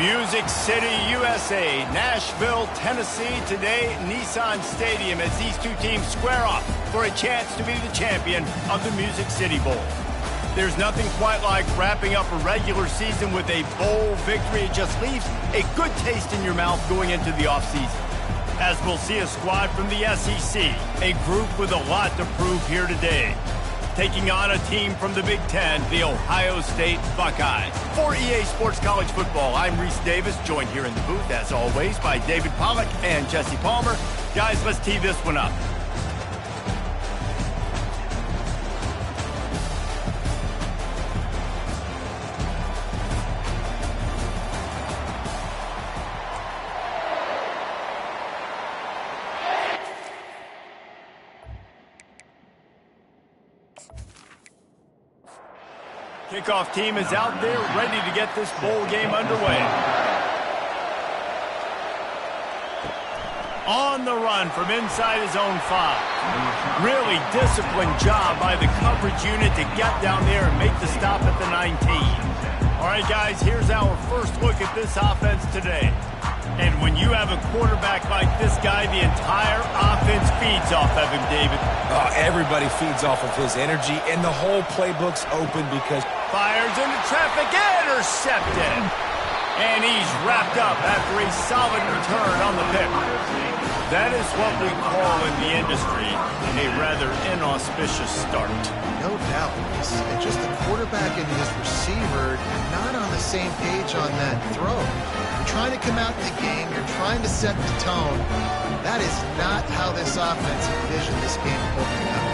Music City, USA, Nashville, Tennessee. Today, Nissan Stadium as these two teams square off for a chance to be the champion of the Music City Bowl. There's nothing quite like wrapping up a regular season with a bowl victory. It just leaves a good taste in your mouth going into the offseason. As we'll see a squad from the SEC, a group with a lot to prove here today. Taking on a team from the Big Ten, the Ohio State Buckeyes. For EA Sports College Football, I'm Reese Davis, joined here in the booth, as always, by David Pollack and Jesse Palmer. Guys, let's tee this one up. Kickoff team is out there ready to get this bowl game underway. On the run from inside his own 5. Really disciplined job by the coverage unit to get down there and make the stop at the 19. All right, guys, here's our first look at this offense today. And when you have a quarterback like this guy, the entire offense feeds off of him, David. Everybody feeds off of his energy, and the whole playbook's open because... Fires into traffic, intercepted. And he's wrapped up after a solid return on the pick. That is what we call in the industry a rather inauspicious start. No doubt. And just the quarterback and his receiver not on the same page on that throw. You're trying to come out the game. You're trying to set the tone. That is not how this offense envisioned this game opening up.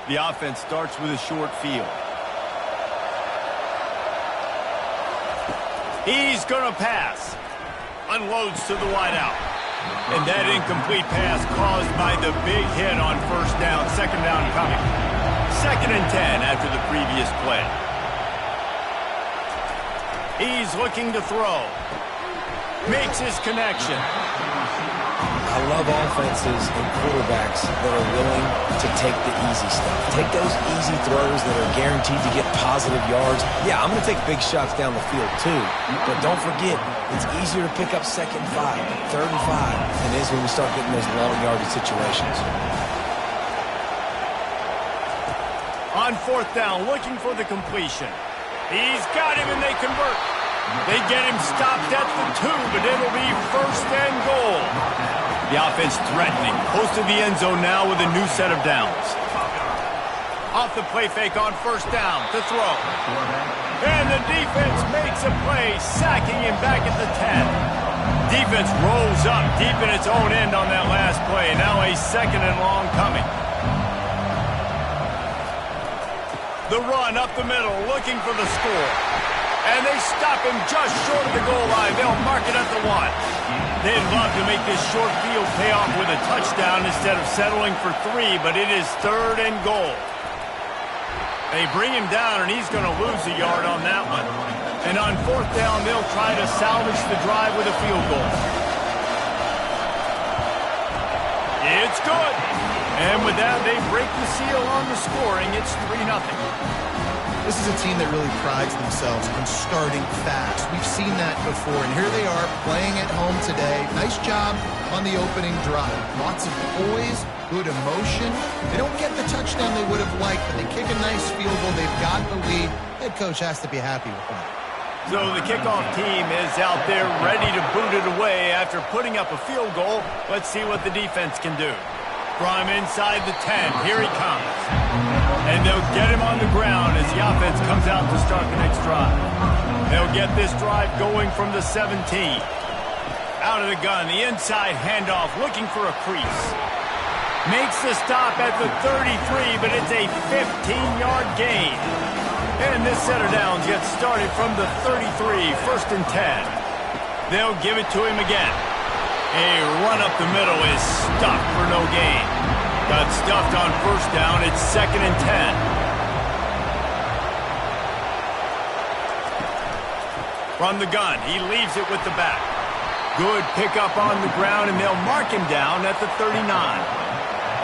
The offense starts with a short field. He's going to pass. Unloads to the wideout. And that incomplete pass caused by the big hit on first down. Second down coming. 2nd and 10 after the previous play. He's looking to throw. Makes his connection. I love offenses and quarterbacks that are willing to take the easy stuff. Take those easy throws that are guaranteed to get positive yards. Yeah, I'm going to take big shots down the field too. But don't forget, it's easier to pick up 2nd and 5, 3rd and 5 than it is when we start getting those long yardage situations. On 4th down, looking for the completion. He's got him and they convert. They get him stopped at the 2, but it'll be 1st and goal. The offense threatening. Close to the end zone now with a new set of downs. Off the play fake on 1st down to throw. And the defense makes a play, sacking him back at the 10. Defense rolls up deep in its own end on that last play. Now a 2nd and long coming. The run up the middle, looking for the score. And they stop him just short of the goal line. They'll mark it at the 1. They'd love to make this short field pay off with a touchdown instead of settling for 3, but it is 3rd and goal. They bring him down, and he's going to lose a yard on that one. And on 4th down, they'll try to salvage the drive with a field goal. It's good. And with that, they break the seal on the scoring. It's 3-0. This is a team that really prides themselves on starting fast. We've seen that before, and here they are playing at home today. Nice job on the opening drive. Lots of poise, good emotion. They don't get the touchdown they would have liked, but they kick a nice field goal. They've got the lead. Head coach has to be happy with that. So the kickoff team is out there ready to boot it away after putting up a field goal. Let's see what the defense can do. From inside the 10, here he comes. And they'll get him on the ground as the offense comes out to start the next drive. They'll get this drive going from the 17. Out of the gun, the inside handoff, looking for a crease. Makes the stop at the 33, but it's a 15-yard gain. And this set of downs gets started from the 33, 1st and 10. They'll give it to him again. A run up the middle is stuck for no gain. Got stuffed on 1st down. It's 2nd and 10. From the gun, he leaves it with the back. Good pickup on the ground, and they'll mark him down at the 39.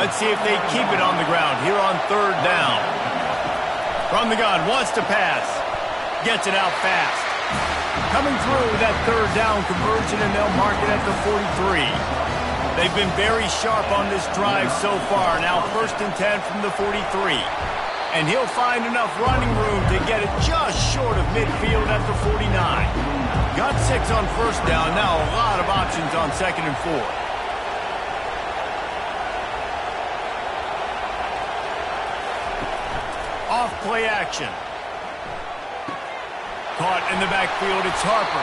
Let's see if they keep it on the ground here on 3rd down. From the gun, wants to pass. Gets it out fast. Coming through that third down conversion, and they'll mark it at the 43. They've been very sharp on this drive so far. Now 1st and 10 from the 43. And he'll find enough running room to get it just short of midfield at the 49. Got 6 on 1st down. Now a lot of options on 2nd and 4. Off play action. Caught in the backfield, it's Harper.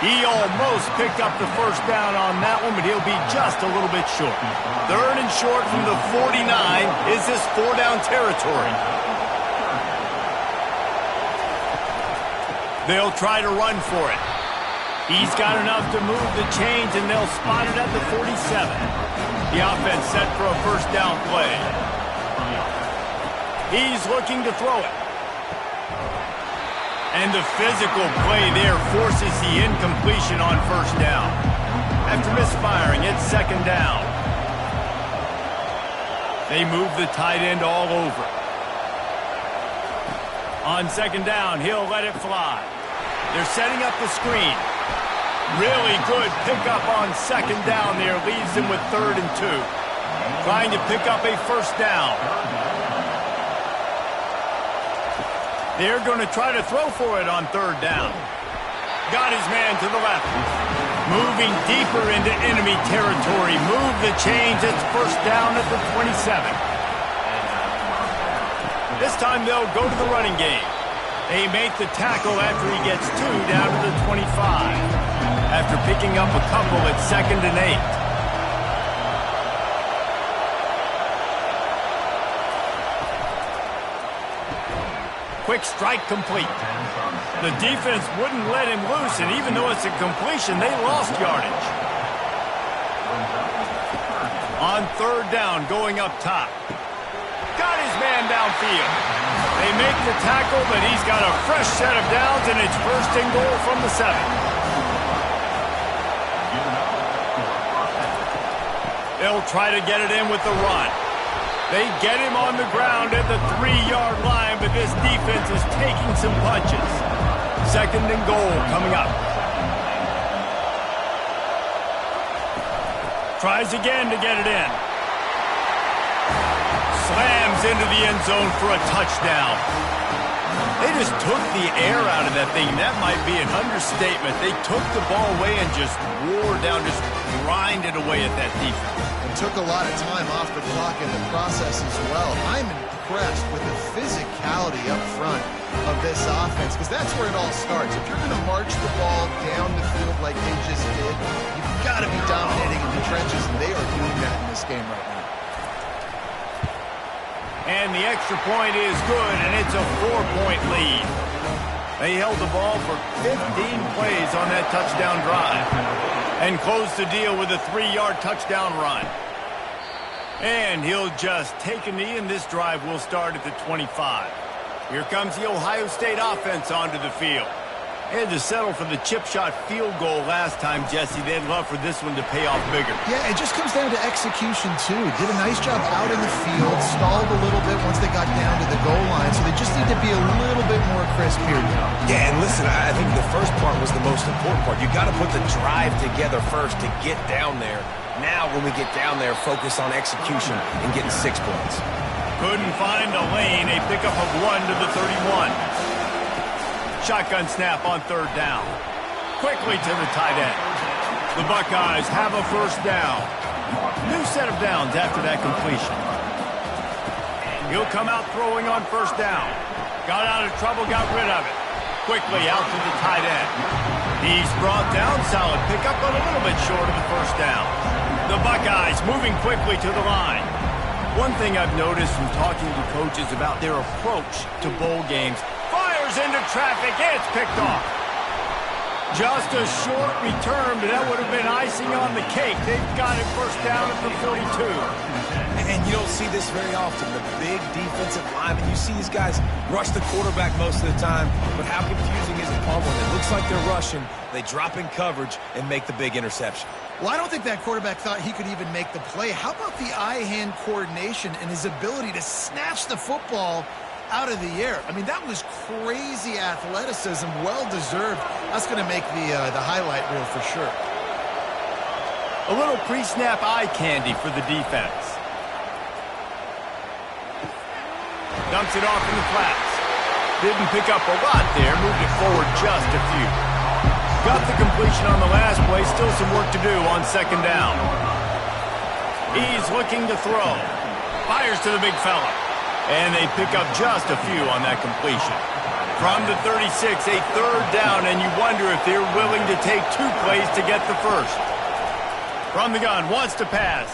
He almost picked up the 1st down on that one, but he'll be just a little bit short. 3rd and short from the 49 is this 4-down territory. They'll try to run for it. He's got enough to move the chains, and they'll spot it at the 47. The offense set for a 1st down play. He's looking to throw it. And the physical play there forces the incompletion on 1st down. After misfiring, it's 2nd down. They move the tight end all over. On 2nd down, he'll let it fly. They're setting up the screen. Really good pickup on 2nd down there. Leaves them with 3rd and 2. Trying to pick up a 1st down. They're going to try to throw for it on 3rd down. Got his man to the left. Moving deeper into enemy territory. Move the chains. It's 1st down at the 27. This time they'll go to the running game. They make the tackle after he gets 2 down to the 25. After picking up a couple at 2nd and 8. Quick strike complete. The defense wouldn't let him loose, and even though it's a completion, they lost yardage. On 3rd down, going up top. Got his man downfield. They make the tackle, but he's got a fresh set of downs, and it's 1st and goal from the 7. They'll try to get it in with the run. They get him on the ground at the 3-yard line, but this defense is taking some punches. 2nd and goal coming up. Tries again to get it in. Slams into the end zone for a touchdown. They just took the air out of that thing. That might be an understatement. They took the ball away and just wore down, just grinded away at that defense. Took a lot of time off the clock in the process as well. I'm impressed with the physicality up front of this offense, because that's where it all starts. If you're going to march the ball down the field like they just did, you've got to be dominating in the trenches, and they are doing that in this game right now. And the extra point is good, and it's a 4-point lead. They held the ball for 15 plays on that touchdown drive and closed the deal with a 3-yard touchdown run. And he'll just take a knee, and this drive will start at the 25. Here comes the Ohio State offense onto the field. They had to settle for the chip shot field goal last time, Jesse. They'd love for this one to pay off bigger. Yeah, it just comes down to execution, too. Did a nice job out in the field, stalled a little bit once they got down to the goal line, so they just need to be a little bit more crisp here. Yeah, and listen, I think the first part was the most important part. You got to put the drive together first to get down there. Now, when we get down there, focus on execution and getting 6 points. Couldn't find a lane. A pickup of 1 to the 31. Shotgun snap on 3rd down. Quickly to the tight end. The Buckeyes have a 1st down. New set of downs after that completion. He'll come out throwing on 1st down. Got out of trouble, got rid of it. Quickly out to the tight end. He's brought down. Solid pickup, but a little bit short of the 1st down. The Buckeyes moving quickly to the line. One thing I've noticed from talking to coaches about their approach to bowl games, fires into traffic, it's picked off. Just a short return, but that would have been icing on the cake. They've got it 1st down at the 42. And you don't see this very often, the big defensive linemen. You see these guys rush the quarterback most of the time, but how confusing is it, Paul, when it looks like they're rushing, they drop in coverage and make the big interception? Well, I don't think that quarterback thought he could even make the play. How about the eye-hand coordination and his ability to snatch the football out of the air. I mean, that was crazy athleticism, well-deserved. That's going to make the highlight reel for sure. A little pre-snap eye candy for the defense. Dumps it off in the flats. Didn't pick up a lot there, moved it forward just a few. Got the completion on the last play, still some work to do on second down. He's looking to throw. Fires to the big fella. And they pick up just a few on that completion. From the 36, a third down, and you wonder if they're willing to take 2 plays to get the first. From the gun, wants to pass.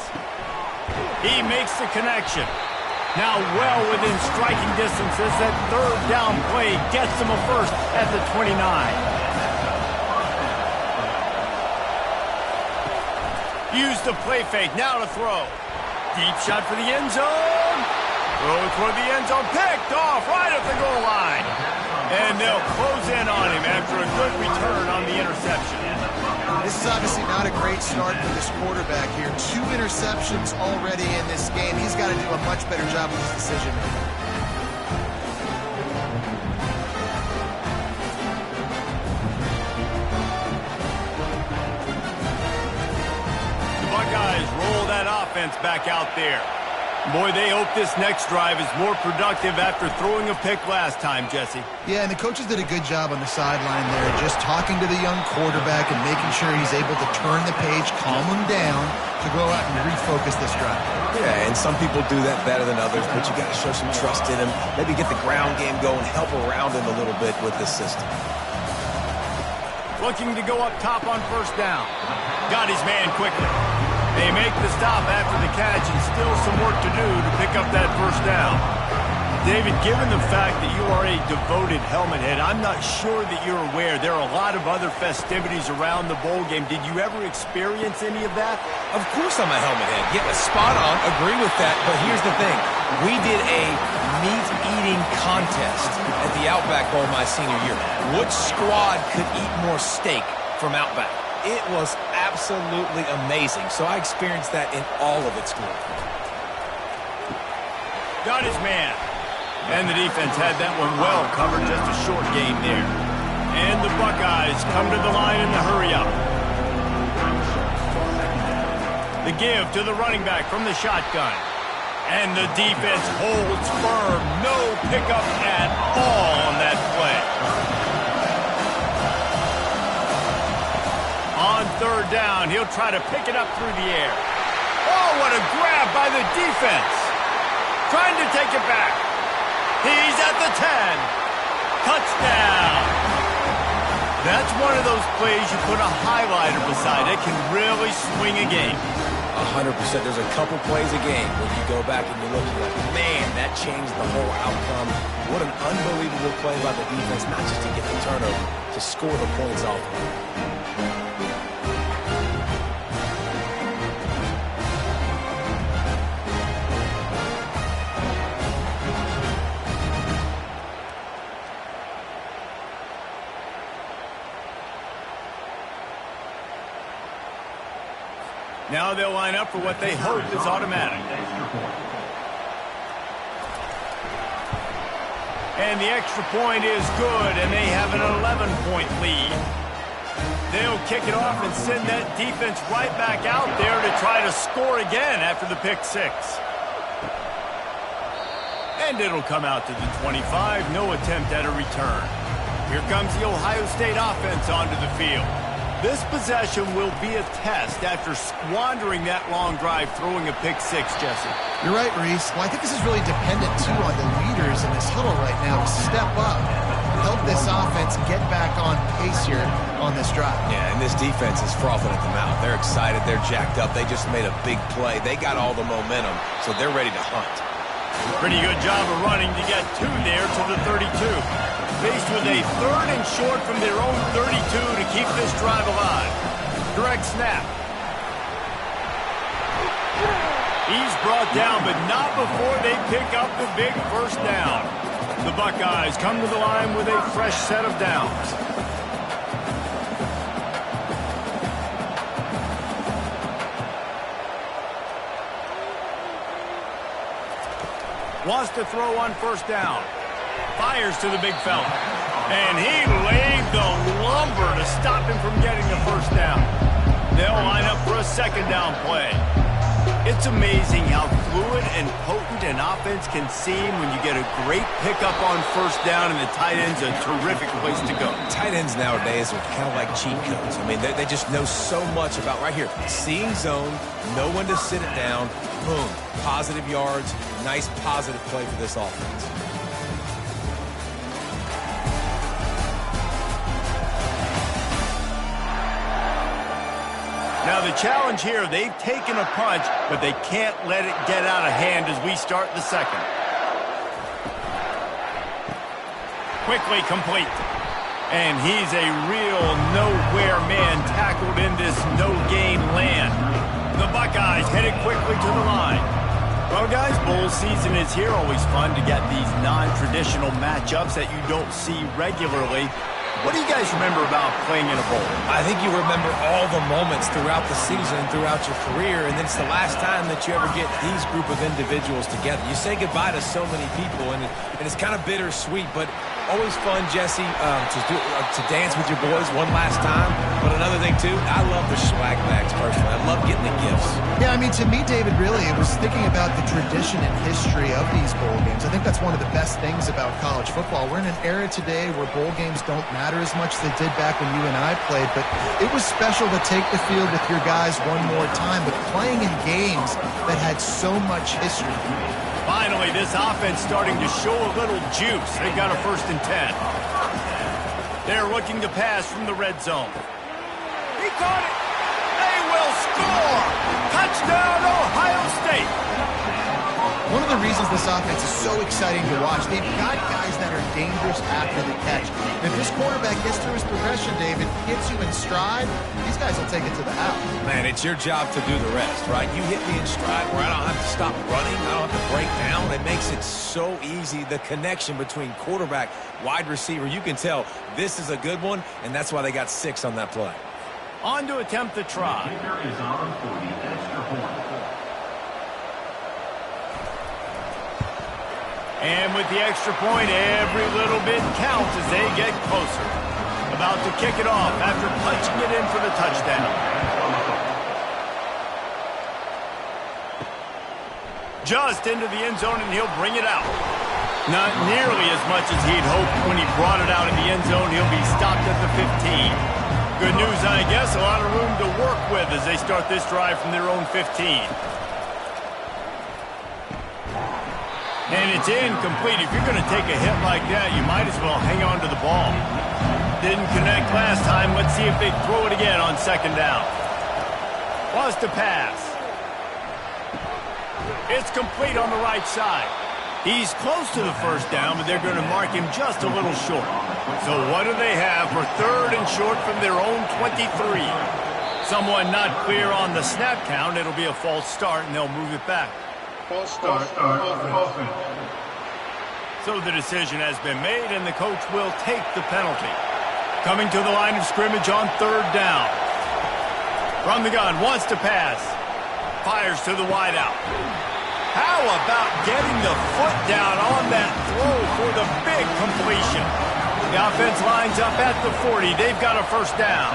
He makes the connection. Now well within striking distance as that third down play gets him a first at the 29. Use the play fake, now to throw. Deep shot for the end zone. Throw toward the end zone, picked off right at the goal line. And they'll close in on him after a good return on the interception. This is obviously not a great start for this quarterback here. 2 interceptions already in this game. He's got to do a much better job with his decision making. The Buckeyes roll that offense back out there. Boy, they hope this next drive is more productive after throwing a pick last time, Jesse. Yeah, and the coaches did a good job on the sideline there, just talking to the young quarterback and making sure he's able to turn the page, calm him down to go out and refocus this drive. Yeah, and some people do that better than others, but you got to show some trust in him. Maybe get the ground game going, help around him a little bit with this system. Looking to go up top on first down. Got his man quickly. They make the stop after the catch and still some work to do to pick up that first down. David, given the fact that you are a devoted helmet head, I'm not sure that you're aware there are a lot of other festivities around the bowl game. Did you ever experience any of that? Of course I'm a helmet head. Yeah, spot on. Agree with that. But here's the thing. We did a meat-eating contest at the Outback Bowl my senior year. Which squad could eat more steak from Outback? It was absolutely amazing. So I experienced that in all of its glory. Got his man. And the defense had that one well covered, just a short game there. And the Buckeyes come to the line in the hurry up. The give to the running back from the shotgun. And the defense holds firm. No pickup at all on that play. On third down, he'll try to pick it up through the air. Oh, what a grab by the defense. Trying to take it back. He's at the 10. Touchdown. That's one of those plays you put a highlighter beside. It can really swing a game. 100%. There's a couple plays a game where you go back and you look, you're like, man, that changed the whole outcome. What an unbelievable play by the defense, not just to get the turnover, to score the points off of it. Now they'll line up for what they hope is automatic. And the extra point is good, and they have an 11-point lead. They'll kick it off and send that defense right back out there to try to score again after the pick six. And it'll come out to the 25, no attempt at a return. Here comes the Ohio State offense onto the field. This possession will be a test after squandering that long drive throwing a pick six, Jesse. You're right, Reese. Well, I think this is really dependent, too, on the leaders in this huddle right now to step up, help this offense get back on pace here on this drive. Yeah, and this defense is frothing at the mouth. They're excited. They're jacked up. They just made a big play. They got all the momentum, so they're ready to hunt. Pretty good job of running to get two there to the 32. Faced with a third and short from their own 32 to keep this drive alive. Direct snap. He's brought down, but not before they pick up the big first down. The Buckeyes come to the line with a fresh set of downs. Wants to throw on first down. Fires to the big fella. And he laid the lumber to stop him from getting the first down. They'll line up for a second down play. It's amazing how fluid and potent an offense can seem when you get a great pickup on first down, and the tight end's a terrific place to go. Tight ends nowadays are kind of like cheat codes. I mean, they just know so much about, right here, seeing zone, know when to sit it down, boom, positive yards, nice positive play for this offense. Now the challenge here, they've taken a punch, but they can't let it get out of hand as we start the second. Quickly complete. And he's a real nowhere man tackled in this no-gain land. The Buckeyes headed quickly to the line. Well, guys, bowl season is here. Always fun to get these non-traditional matchups that you don't see regularly. What do you guys remember about playing in a bowl? I think you remember all the moments throughout the season, throughout your career, and then it's the last time that you ever get these group of individuals together. You say goodbye to so many people, and it's kind of bittersweet, but always fun, Jesse, to dance with your boys one last time. But another thing, too, I love the swag bags, personally. I love getting the gifts. Yeah, I mean, to me, David, really, it was thinking about the tradition and history of these bowl games. I think that's one of the best things about college football. We're in an era today where bowl games don't matter as much as they did back when you and I played, but it was special to take the field with your guys one more time, but playing in games that had so much history. Finally, this offense starting to show a little juice. They've got a 1st and 10. They're looking to pass from the red zone. He caught it. They will score. Touchdown, Ohio State. One of the reasons this offense is so exciting to watch, they've got guys that are dangerous after the catch. And if this quarterback gets through his progression, David, gets you in stride, these guys will take it to the house. Man, it's your job to do the rest, right? You hit me in stride where I don't have to stop running. I don't have to break down. It makes it so easy. The connection between quarterback, wide receiver, you can tell this is a good one, and that's why they got 6 on that play. On to attempt the try. And with the extra point, every little bit counts as they get closer. About to kick it off after punching it in for the touchdown. Just into the end zone, and he'll bring it out. Not nearly as much as he'd hoped when he brought it out in the end zone. He'll be stopped at the 15. Good news, I guess. A lot of room to work with as they start this drive from their own 15. And it's incomplete. If you're going to take a hit like that, you might as well hang on to the ball. Didn't connect last time. Let's see if they throw it again on 2nd down. Wants to pass. It's complete on the right side. He's close to the 1st down, but they're going to mark him just a little short. So what do they have for 3rd and short from their own 23? Someone not clear on the snap count. It'll be a false start, and they'll move it back. False start, offense. So the decision has been made, and the coach will take the penalty. Coming to the line of scrimmage on 3rd down. From the gun, wants to pass. Fires to the wideout. How about getting the foot down on that throw for the big completion? The offense lines up at the 40. They've got a 1st down.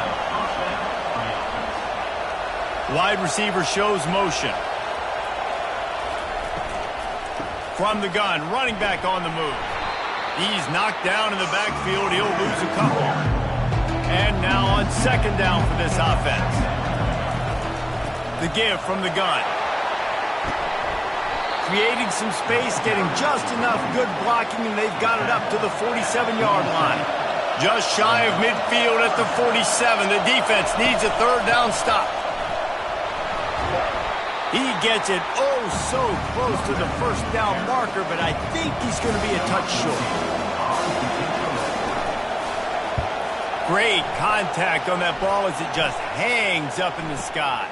Wide receiver shows motion. From the gun, running back on the move. He's knocked down in the backfield. He'll lose a couple. And now on 2nd down for this offense. The give from the gun. Creating some space, getting just enough good blocking, and they've got it up to the 47-yard line. Just shy of midfield at the 47. The defense needs a 3rd down stop. He gets it so close to the 1st down marker, but I think he's going to be a touch short. Great contact on that ball as it just hangs up in the sky.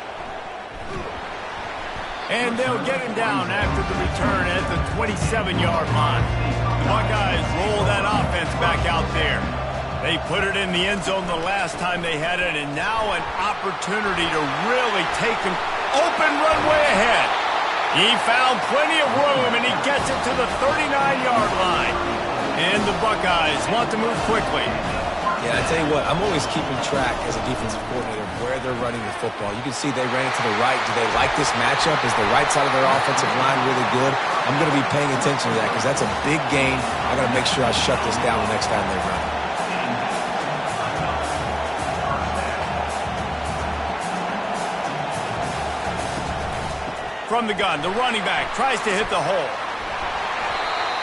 And they'll get him down after the return at the 27-yard line. The Buckeyes roll that offense back out there. They put it in the end zone the last time they had it, and now an opportunity to really take an open runway ahead. He found plenty of room, and he gets it to the 39-yard line. And the Buckeyes want to move quickly. Yeah, I tell you what, I'm always keeping track as a defensive coordinator of where they're running the football. You can see they ran it to the right. Do they like this matchup? Is the right side of their offensive line really good? I'm going to be paying attention to that because that's a big gain. I got to make sure I shut this down the next time they run it. From the gun, the running back tries to hit the hole.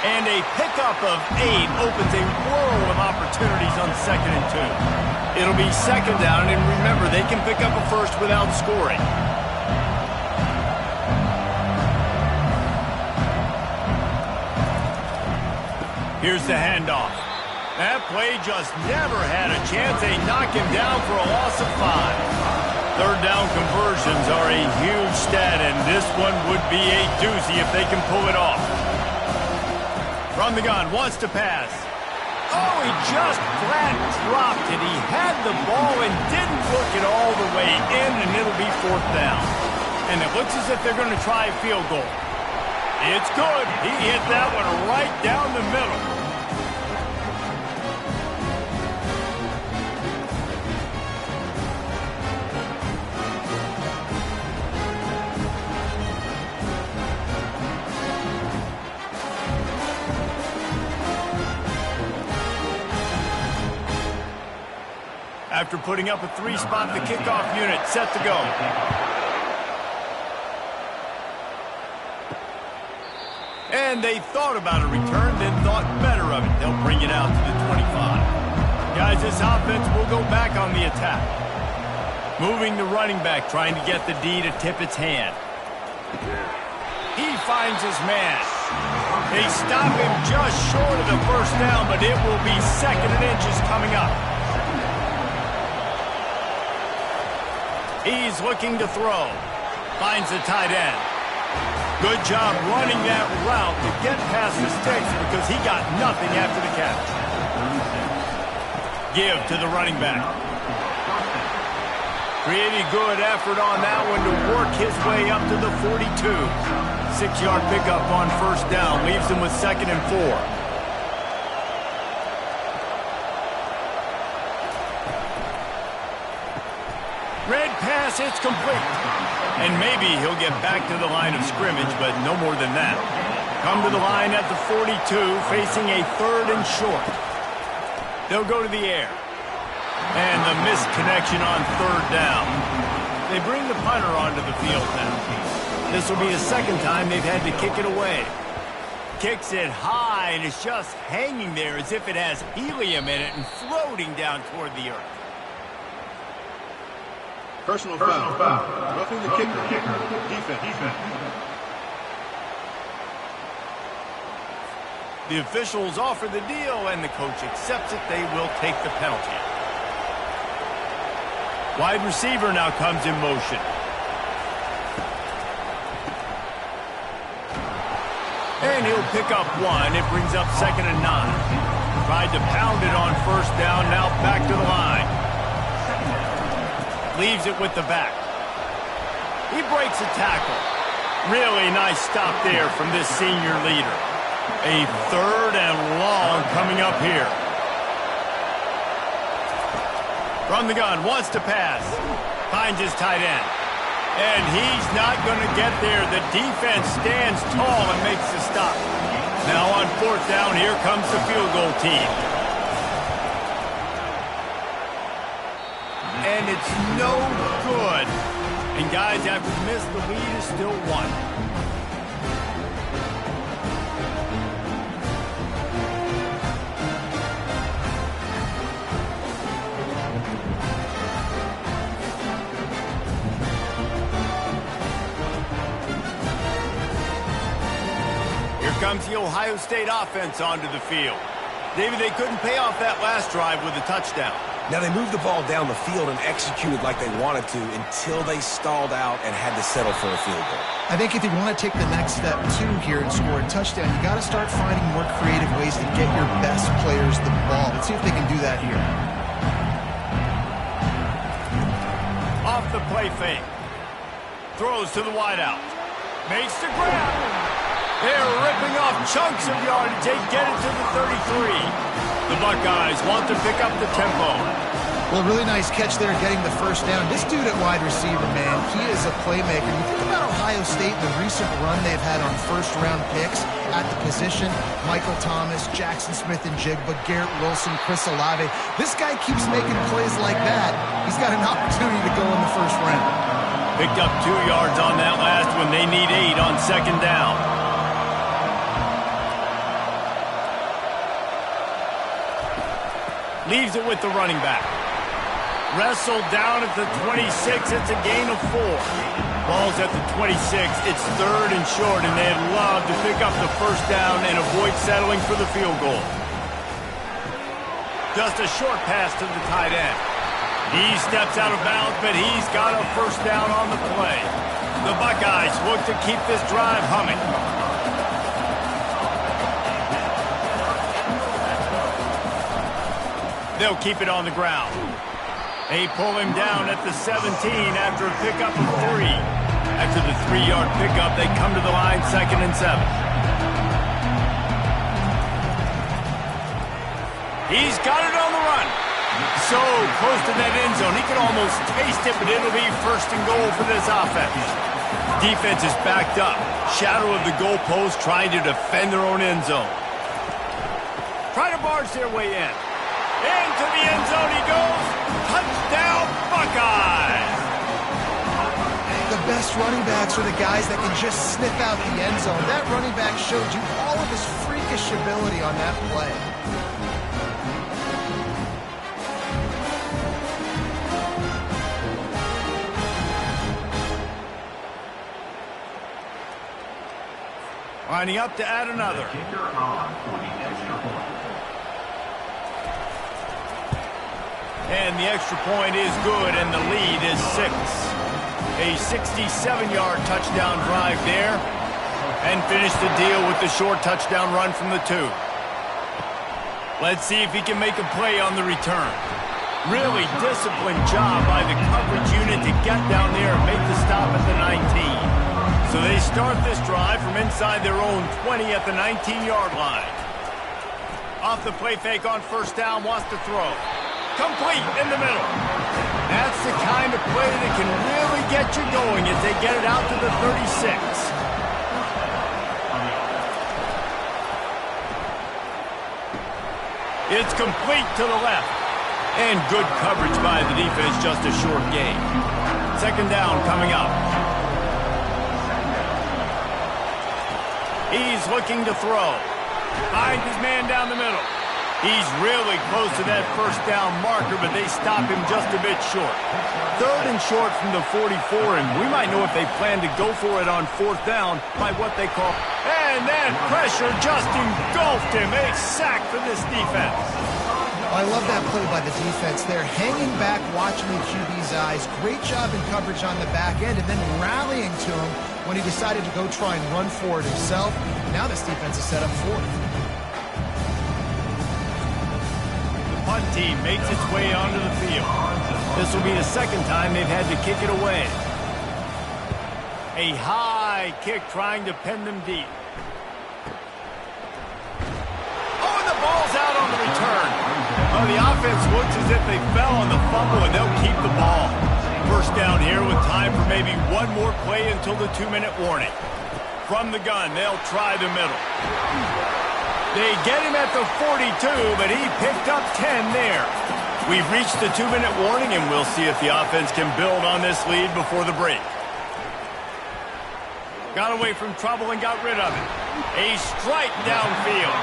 And a pickup of 8 opens a world of opportunities on 2nd and 2. It'll be 2nd down, and remember, they can pick up a first without scoring. Here's the handoff. That play just never had a chance. They knock him down for a loss of 5. 3rd down conversions are a huge stat, and this one would be a doozy if they can pull it off. From the gun, wants to pass. Oh, he just flat dropped it. He had the ball and didn't look it all the way in, and it'll be 4th down. And it looks as if they're going to try a field goal. It's good. He hit that one right down the middle. After putting up a 3-spot, the kickoff unit set to go. And they thought about a return, then thought better of it. They'll bring it out to the 25. Guys, this offense will go back on the attack. Moving the running back, trying to get the D to tip its hand. He finds his man. They stop him just short of the 1st down, but it will be 2nd and inches coming up. He's looking to throw. Finds the tight end. Good job running that route to get past the sticks because he got nothing after the catch. Give to the running back. Pretty good effort on that one to work his way up to the 42. 6-yard pickup on 1st down. Leaves him with 2nd and 4. Red pass, it's complete. And maybe he'll get back to the line of scrimmage, but no more than that. Come to the line at the 42, facing a 3rd and short. They'll go to the air. And the missed connection on 3rd down. They bring the punter onto the field now. This will be the 2nd time they've had to kick it away. Kicks it high, and it's just hanging there as if it has helium in it and floating down toward the earth. Personal foul. Roughing the kicker. Defense. The officials offer the deal, and the coach accepts it. They will take the penalty. Wide receiver now comes in motion. And he'll pick up 1. It brings up 2nd and 9. Tried to pound it on 1st down. Now back to the line. Leaves it with the back. He breaks a tackle. Really nice stop there from this senior leader. A 3rd and long coming up here. From the gun, wants to pass. Finds his tight end. And he's not going to get there. The defense stands tall and makes the stop. Now on 4th down, here comes the field goal team. And it's no good. And guys, after the miss, the lead is still 1. Here comes the Ohio State offense onto the field. David, they couldn't pay off that last drive with a touchdown. Now, they moved the ball down the field and executed like they wanted to until they stalled out and had to settle for a field goal. I think if you want to take the next step, too, here and score a touchdown, you got to start finding more creative ways to get your best players the ball. Let's see if they can do that here. Off the play fake. Throws to the wideout. Makes the grab. They're ripping off chunks of yardage. They get it to the 33. The Buckeyes want to pick up the tempo. Well, really nice catch there getting the first down. This dude at wide receiver, man, he is a playmaker. You think about Ohio State and the recent run they've had on first-round picks at the position. Michael Thomas, Jackson Smith-Njigba, Garrett Wilson, Chris Olave. This guy keeps making plays like that. He's got an opportunity to go in the first round. Picked up 2 yards on that last one. They need 8 on second down. Leaves it with the running back. Wrestled down at the 26. It's a gain of 4. Ball's at the 26. It's 3rd and short, and they'd love to pick up the first down and avoid settling for the field goal. Just a short pass to the tight end. He steps out of bounds, but he's got a first down on the play. The Buckeyes look to keep this drive humming. They'll keep it on the ground. They pull him down at the 17 after a pickup of 3. After the 3-yard pickup, they come to the line 2nd and 7. He's got it on the run. So close to that end zone. He can almost taste it, but it'll be 1st and goal for this offense. Defense is backed up. Shadow of the goalpost trying to defend their own end zone. Try to barge their way in. Into the end zone he goes. Touchdown, Buckeyes! The best running backs are the guys that can just sniff out the end zone. That running back showed you all of his freakish ability on that play. Lining up to add another. And the extra point is good, and the lead is 6. A 67-yard touchdown drive there, and finish the deal with the short touchdown run from the 2. Let's see if he can make a play on the return. Really disciplined job by the coverage unit to get down there and make the stop at the 19. So they start this drive from inside their own 20 at the 19-yard line. Off the play fake on first down, wants to throw. Complete in the middle. That's the kind of play that can really get you going as they get it out to the 36. It's complete to the left. And good coverage by the defense, just a short gain. Second down coming up. He's looking to throw. Finds his man down the middle. He's really close to that first down marker, but they stop him just a bit short. 3rd and short from the 44, and we might know if they plan to go for it on 4th down by what they call. And that pressure just engulfed him. A sack for this defense. I love that play by the defense there. Hanging back, watching the QB's eyes. Great job in coverage on the back end, and then rallying to him when he decided to go try and run for it himself. Now this defense is set up for it. Punt team makes its way onto the field. This will be the 2nd time they've had to kick it away. A high kick trying to pen them deep. Oh, and the ball's out on the return. Well, the offense looks as if they fell on the fumble, and they'll keep the ball. First down here with time for maybe one more play until the 2-minute warning. From the gun, they'll try the middle. They get him at the 42, but he picked up 10 there. We've reached the 2-minute warning, and we'll see if the offense can build on this lead before the break. Got away from trouble and got rid of it. A strike downfield.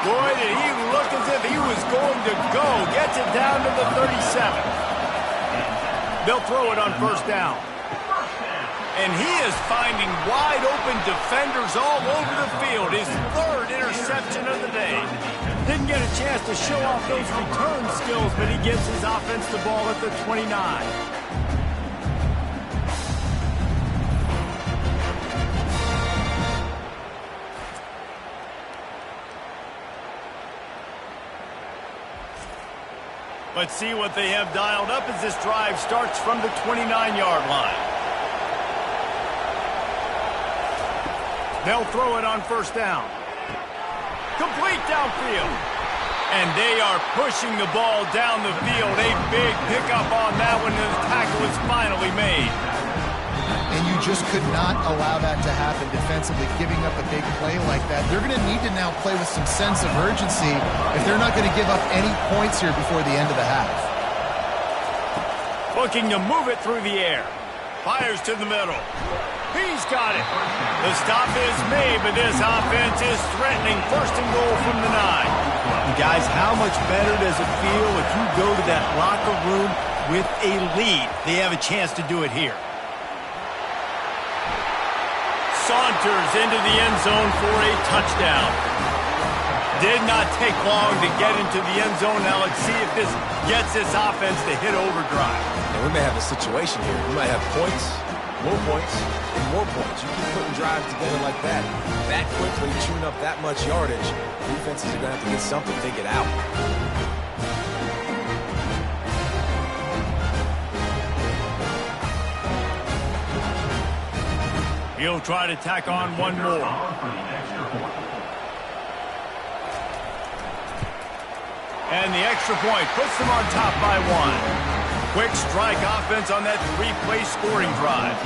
Boy, did he look as if he was going to go. Gets it down to the 37. They'll throw it on first down. And he is finding wide-open defenders all over the field. His 3rd interception of the day. Didn't get a chance to show off those return skills, but he gives his offense the ball at the 29. Let's see what they have dialed up as this drive starts from the 29-yard line. They'll throw it on first down. Complete downfield. And they are pushing the ball down the field. A big pickup on that one, and the tackle is finally made. And you just could not allow that to happen defensively, giving up a big play like that. They're going to need to now play with some sense of urgency if they're not going to give up any points here before the end of the half. Looking to move it through the air. Fires to the middle. He's got it. The stop is made, but this offense is threatening first and goal from the 9. Guys, how much better does it feel if you go to that locker room with a lead? They have a chance to do it here. Saunters into the end zone for a touchdown. Did not take long to get into the end zone. Now let's see if this gets this offense to hit overdrive. And we may have a situation here. We might have points, more points, and more points. You keep putting drives together like that quickly, chewing up that much yardage, defenses are going to have to get something to get out. He'll try to tack on one more. And the extra point puts them on top by 1. Quick strike offense on that 3-play scoring drive.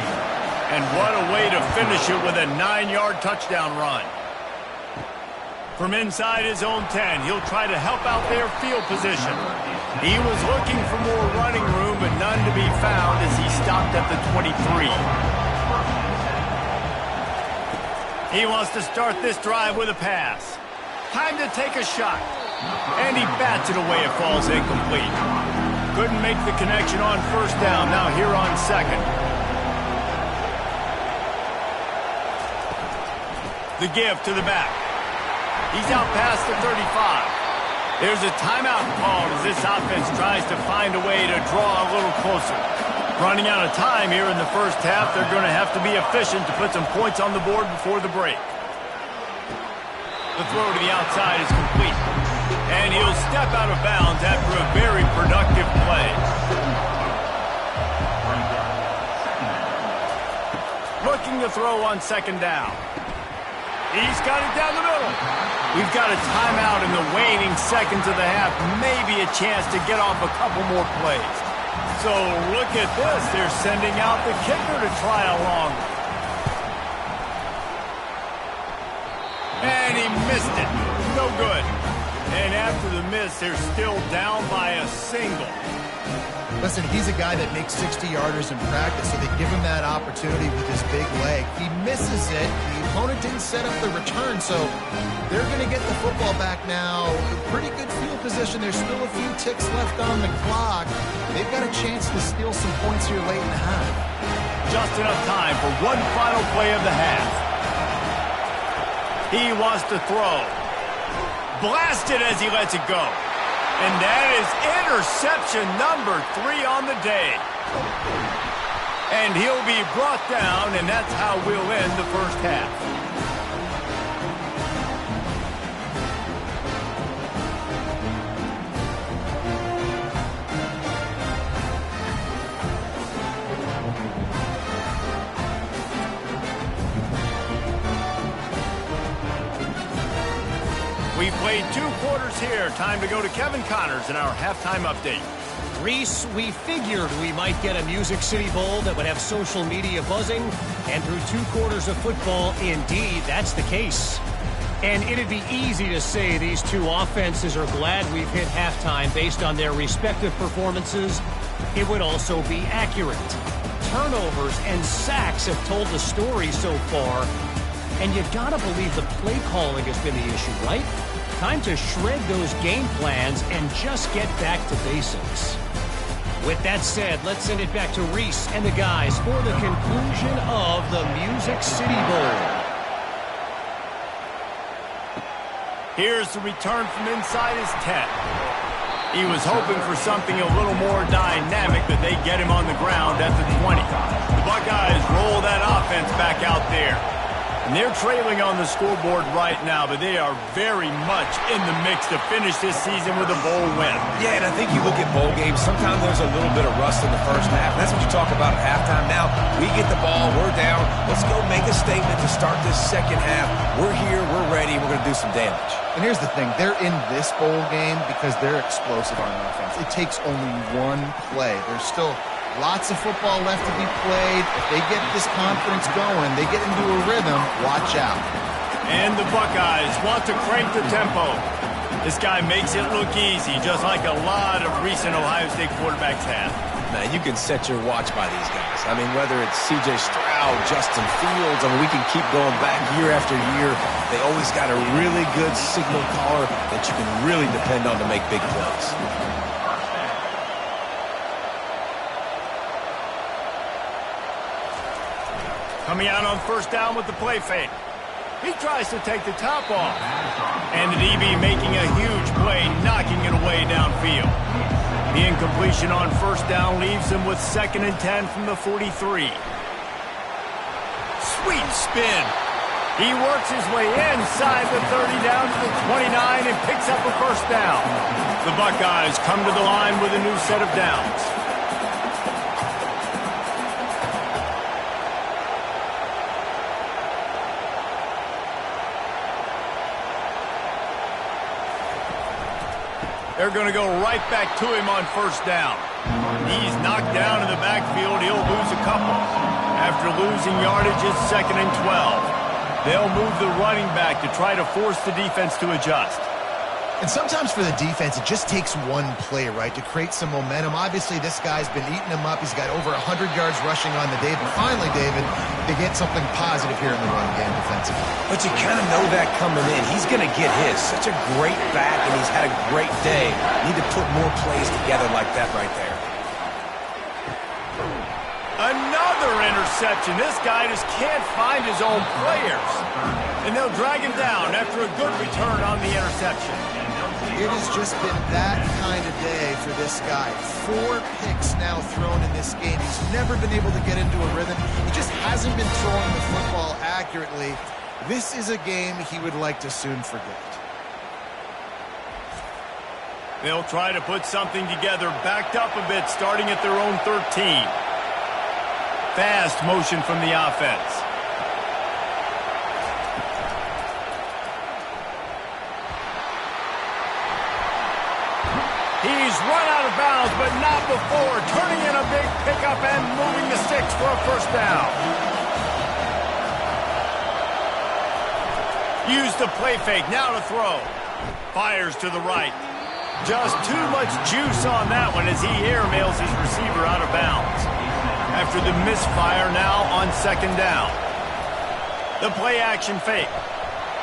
And what a way to finish it with a 9-yard touchdown run. From inside his own 10, he'll try to help out their field position. He was looking for more running room, but none to be found as he stopped at the 23. He wants to start this drive with a pass. Time to take a shot. And he bats it away. It falls incomplete. Couldn't make the connection on first down. Now here on second. The give to the back. He's out past the 35. There's a timeout called as this offense tries to find a way to draw a little closer. Running out of time here in the first half. They're going to have to be efficient to put some points on the board before the break. The throw to the outside is complete. And he'll step out of bounds after a very productive play. Looking to throw on second down. He's got it down the middle. We've got a timeout in the waning seconds of the half. Maybe a chance to get off a couple more plays. So look at this. They're sending out the kicker to try a long one. And he missed it. No good. And after the miss, they're still down by a single. Listen, he's a guy that makes 60-yarders in practice, so they give him that opportunity with his big leg. He misses it. The opponent didn't set up the return, so they're going to get the football back now. Pretty good field position. There's still a few ticks left on the clock. They've got a chance to steal some points here late in the half. Just enough time for one final play of the half. He wants to throw. Blasted as he lets it go. And that is interception number 3 on the day. And he'll be brought down, and that's how we'll end the first half. We played 2 quarters here. Time to go to Kevin Connors in our halftime update. Reese, we figured we might get a Music City Bowl that would have social media buzzing, and through 2 quarters of football, indeed, that's the case. And it'd be easy to say these 2 offenses are glad we've hit halftime based on their respective performances. It would also be accurate. Turnovers and sacks have told the story so far, and you gotta believe the play calling has been the issue, right? Time to shred those game plans and just get back to basics. With that said, let's send it back to Reese and the guys for the conclusion of the Music City Bowl. Here's the return from inside his 10. He was hoping for something a little more dynamic, but they get him on the ground at the 20. The Buckeyes roll that offense back out there. And they're trailing on the scoreboard right now, but they are very much in the mix to finish this season with a bowl win. Yeah, and I think you look at bowl games, sometimes there's a little bit of rust in the first half. That's what you talk about at halftime. Now, we get the ball, we're down. Let's go make a statement to start this second half. We're here, we're ready, we're going to do some damage. And here's the thing. They're in this bowl game because they're explosive on offense. It takes only one play. There's still lots of football left to be played. If they get this confidence going, they get into a rhythm, watch out. And the Buckeyes want to crank the tempo. This guy makes it look easy, just like a lot of recent Ohio State quarterbacks have. Man, you can set your watch by these guys. I mean, whether it's C.J. Stroud, Justin Fields, I mean, we can keep going back year after year. They always got a really good signal caller that you can really depend on to make big plays. Coming out on first down with the play fake. He tries to take the top off. And the DB making a huge play, knocking it away downfield. The incompletion on first down leaves him with 2nd and 10 from the 43. Sweet spin. He works his way inside the 30 down to the 29 and picks up a first down. The Buckeyes come to the line with a new set of downs. They're going to go right back to him on first down. He's knocked down in the backfield. He'll lose a couple. After losing yardage, it's 2nd and 12. They'll move the running back to try to force the defense to adjust. And sometimes for the defense, it just takes one play, right, to create some momentum. Obviously, this guy's been eating them up. He's got over 100 yards rushing on the day. But finally, David, they get something positive here in the run game defensively. But you kind of know that coming in. He's going to get his. Such a great back, and he's had a great day. Need to put more plays together like that right there. Another interception. This guy just can't find his own players. And they'll drag him down after a good return on the interception. It has just been that kind of day for this guy. 4 picks now thrown in this game. He's never been able to get into a rhythm. He just hasn't been throwing the football accurately. This is a game he would like to soon forget. They'll try to put something together, backed up a bit, starting at their own 13. Fast motion from the offense. He's run out of bounds, but not before. Turning in a big pickup and moving the sticks for a first down. Use the play fake, now to throw. Fires to the right. Just too much juice on that one as he airmails his receiver out of bounds. After the misfire, now on 2nd down. The play action fake.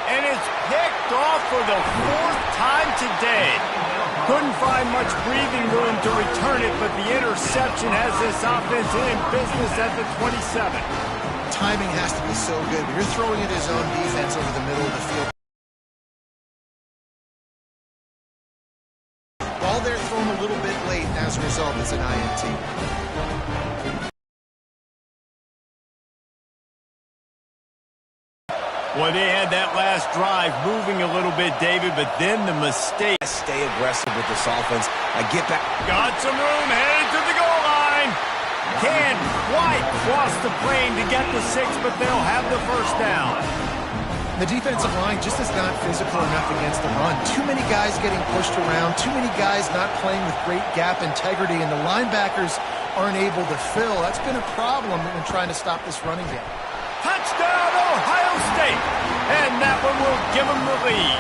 And it's picked off for the 4th time today. Couldn't find much breathing room to return it, but the interception has this offense in business at the 27. Timing has to be so good. But you're throwing at his own defense over the middle of the field. While they're thrown a little bit late, as a result, it's an INT. Well, they had that last drive moving a little bit, David, but then the mistake. Stay aggressive with this offense. I get back. Got some room, headed to the goal line. Can't quite cross the plane to get the 6, but they'll have the first down. The defensive line just is not physical enough against the run. Too many guys getting pushed around, too many guys not playing with great gap integrity, and the linebackers aren't able to fill. That's been a problem when trying to stop this running game. Touchdown, Ohio State! And that one will give them the lead.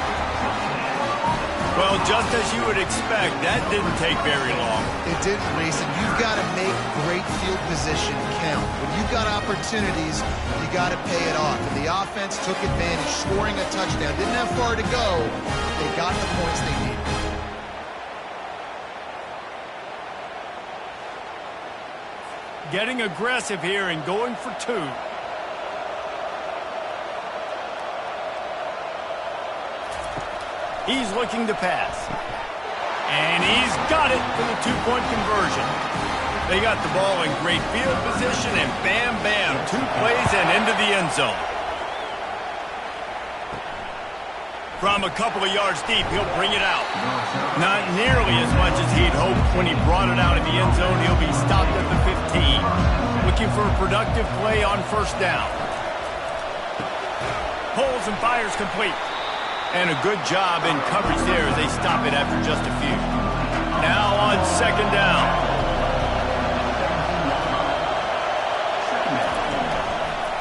Well, just as you would expect, that didn't take very long. It didn't, Reese, and you've got to make great field position count. When you've got opportunities, you got to pay it off. And the offense took advantage, scoring a touchdown. Didn't have far to go, but they got the points they needed. Getting aggressive here and going for 2. He's looking to pass. And he's got it for the 2-point conversion. They got the ball in great field position, and bam, bam, 2 plays and into the end zone. From a couple of yards deep, he'll bring it out. Not nearly as much as he'd hoped when he brought it out in the end zone. He'll be stopped at the 15. Looking for a productive play on first down. Pulls and fires complete. And a good job in coverage there as they stop it after just a few. Now on second down.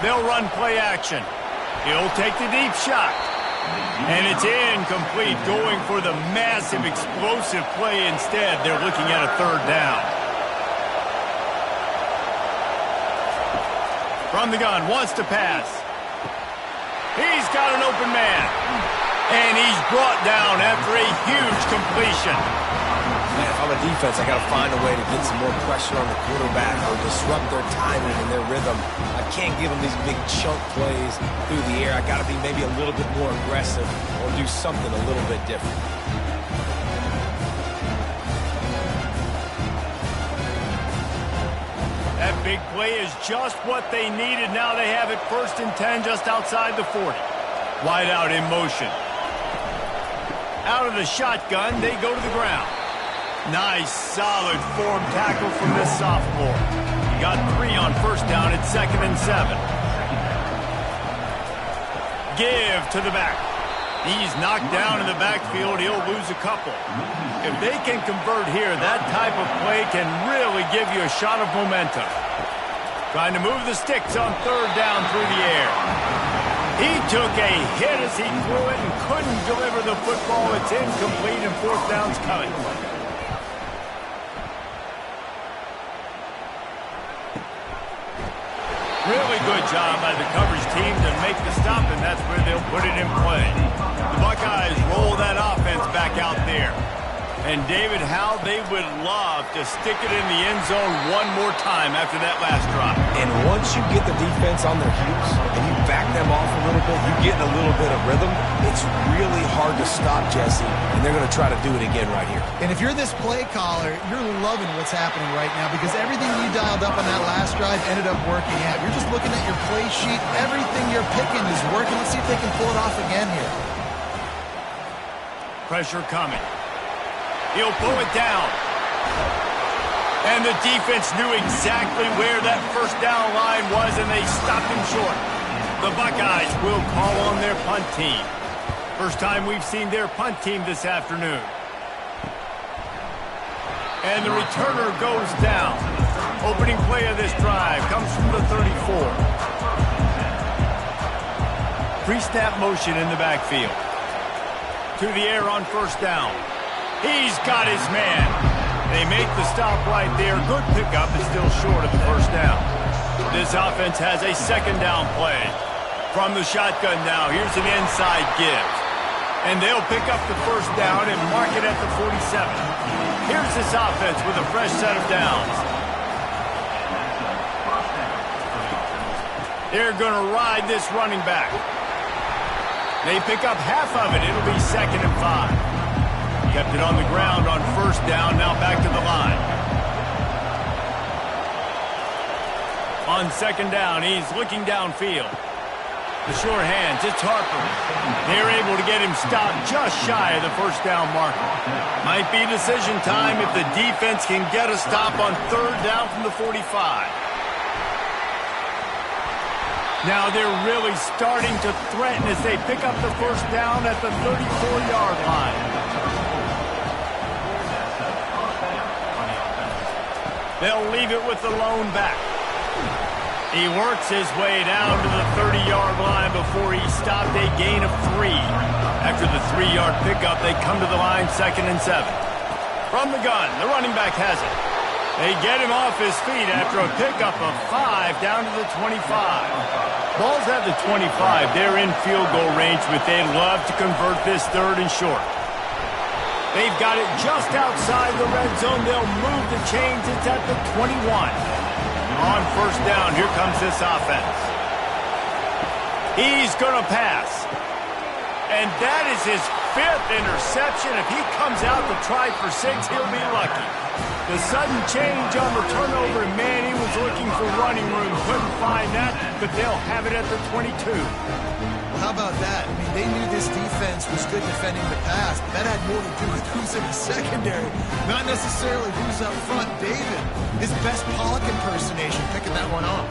They'll run play action. He'll take the deep shot. And it's incomplete, going for the massive, explosive play instead. They're looking at a third down. From the gun, wants to pass. He's got an open man. And he's brought down after a huge completion. Man, if I'm a defense, I got to find a way to get some more pressure on the quarterback or disrupt their timing and their rhythm. I can't give them these big chunk plays through the air. I got to be maybe a little bit more aggressive or do something a little bit different. That big play is just what they needed. Now they have it 1st and 10 just outside the 40. Wide out in motion. Out of the shotgun, they go to the ground. Nice, solid form tackle from this sophomore. Got 3 on first down at 2nd and 7. Give to the back. He's knocked down in the backfield. He'll lose a couple. If they can convert here, that type of play can really give you a shot of momentum. Trying to move the sticks on third down through the air. He took a hit as he threw it and couldn't deliver the football. It's incomplete and 4th down's coming. Really good job by the coverage team to make the stop, and that's where they'll put it in play. The Buckeyes roll that offense back out there. And, David, how they would love to stick it in the end zone one more time after that last drive. And once you get the defense on their heels and you back them off a little bit, you get in a little bit of rhythm, it's really hard to stop, Jesse, and they're going to try to do it again right here. And if you're this play caller, you're loving what's happening right now because everything you dialed up on that last drive ended up working out. You're just looking at your play sheet. Everything you're picking is working. Let's see if they can pull it off again here. Pressure coming. He'll pull it down. And the defense knew exactly where that first down line was, and they stopped him short. The Buckeyes will call on their punt team. First time we've seen their punt team this afternoon. And the returner goes down. Opening play of this drive comes from the 34. Pre-snap motion in the backfield. To the air on first down. He's got his man. They make the stop right there. Good pickup, is still short of the first down. This offense has a second down play. From the shotgun now, here's an inside give. And they'll pick up the first down and mark it at the 47. Here's this offense with a fresh set of downs. They're going to ride this running back. They pick up half of it. It'll be 2nd and 5. Kept it on the ground on first down, now back to the line. On second down, he's looking downfield. The short hands, it's Harper. They're able to get him stopped just shy of the first down marker. Might be decision time if the defense can get a stop on third down from the 45. Now they're really starting to threaten as they pick up the first down at the 34-yard line. They'll leave it with the lone back. He works his way down to the 30-yard line before he stopped a gain of 3. After the 3-yard pickup, they come to the line 2nd and 7. From the gun, the running back has it. They get him off his feet after a pickup of 5 down to the 25. Ball's at the 25. They're in field goal range, but they'd love to convert this 3rd and short. They've got it just outside the red zone. They'll move the chains. It's at the 21. On first down, here comes this offense. He's going to pass. And that is his 5th interception. If he comes out to try for 6, he'll be lucky. The sudden change on the turnover, and man, he was looking for running room. Couldn't find that, but they'll have it at the 22. How about that? I mean, they knew this defense was good defending the pass, but that had more to do with who's in the secondary, not necessarily who's up front. David, his best Pollock impersonation, picking that one off.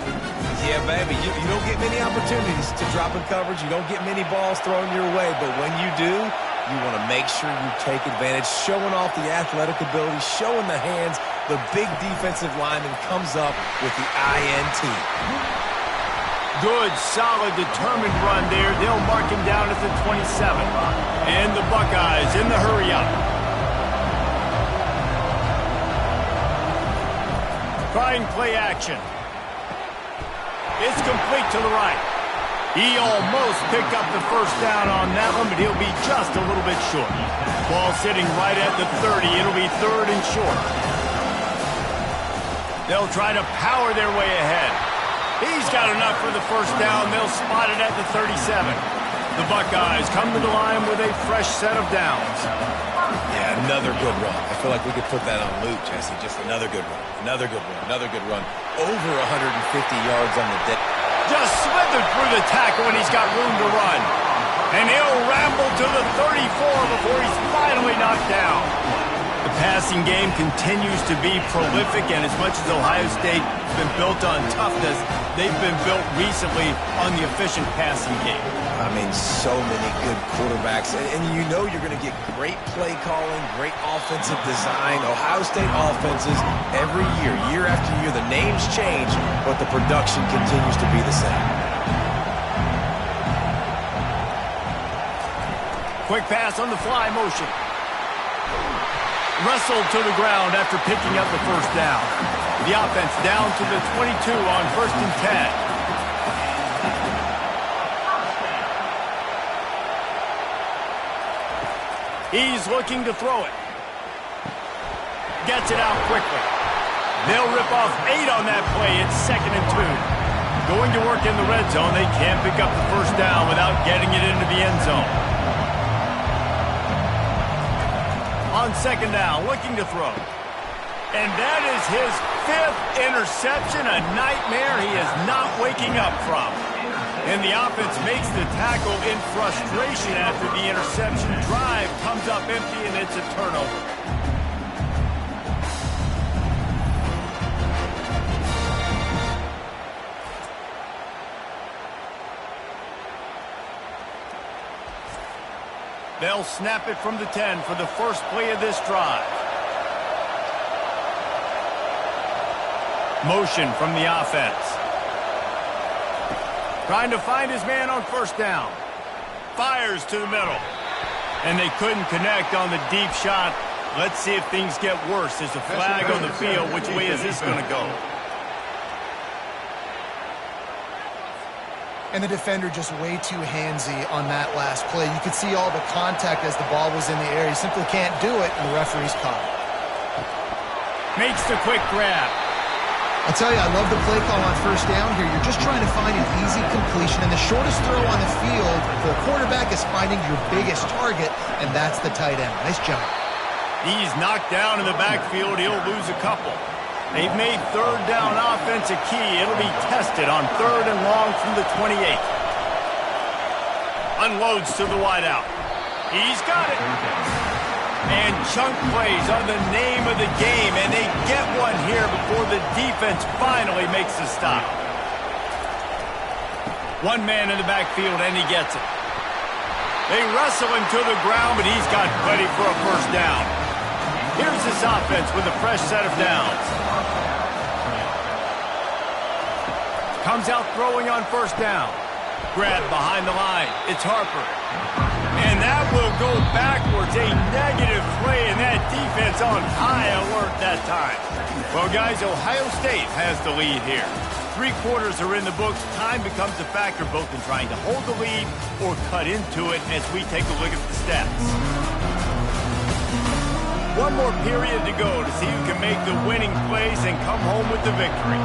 Yeah, baby, you don't get many opportunities to drop in coverage. You don't get many balls thrown your way, but when you do, you want to make sure you take advantage, showing off the athletic ability, showing the hands. The big defensive lineman comes up with the INT. Good, solid, determined run there. They'll mark him down at the 27. And the Buckeyes in the hurry-up. Trying play action. It's complete to the right. He almost picked up the first down on that one, but he'll be just a little bit short. Ball sitting right at the 30. It'll be 3rd and short. They'll try to power their way ahead. He's got enough for the first down. They'll spot it at the 37. The Buckeyes come to the line with a fresh set of downs. Yeah, another good run. I feel like we could put that on loop, Jesse. Just another good run. Another good run. Another good run. Over 150 yards on the day. Just slithered through the tackle and he's got room to run. And he'll ramble to the 34 before he's finally knocked down. The passing game continues to be prolific, and as much as Ohio State has been built on toughness, they've been built recently on the efficient passing game. I mean, so many good quarterbacks, and you know you're going to get great play calling, great offensive design. Ohio State offenses, every year after year, the names change, but the production continues to be the same. Quick pass on the fly motion. Wrestled to the ground after picking up the first down. The offense down to the 22 on 1st and 10. He's looking to throw it. Gets it out quickly. They'll rip off 8 on that play. It's 2nd and 2. Going to work in the red zone. They can't pick up the first down without getting it into the end zone. On 2nd down, looking to throw. And that is his 5th interception, a nightmare he is not waking up from. And the offense makes the tackle in frustration after the interception. Drive comes up empty, and it's a turnover. They'll snap it from the 10 for the first play of this drive. Motion from the offense. Trying to find his man on first down. Fires to the middle. And they couldn't connect on the deep shot. Let's see if things get worse. There's a flag on the field. Which way is this going to go? And the defender just way too handsy on that last play. You could see all the contact as the ball was in the air. He simply can't do it, and the referee's caught it. Makes the quick grab. I'll tell you, I love the play call on first down here. You're just trying to find an easy completion, and the shortest throw on the field for a quarterback is finding your biggest target, and that's the tight end. Nice job. He's knocked down in the backfield. He'll lose a couple. They've made 3rd down offense a key. It'll be tested on 3rd and long from the 28. Unloads to the wideout. He's got it. And chunk plays are the name of the game, and they get one here before the defense finally makes the stop. One man in the backfield, and he gets it. They wrestle him to the ground, but he's got plenty for a first down. Here's this offense with a fresh set of downs. Comes out throwing on first down. Grab behind the line. It's Harper. And that will go backwards. A negative play, and that defense on high alert that time. Well, guys, Ohio State has the lead here. 3 quarters are in the books. Time becomes a factor both in trying to hold the lead or cut into it as we take a look at the stats. One more period to go to see who can make the winning plays and come home with the victory.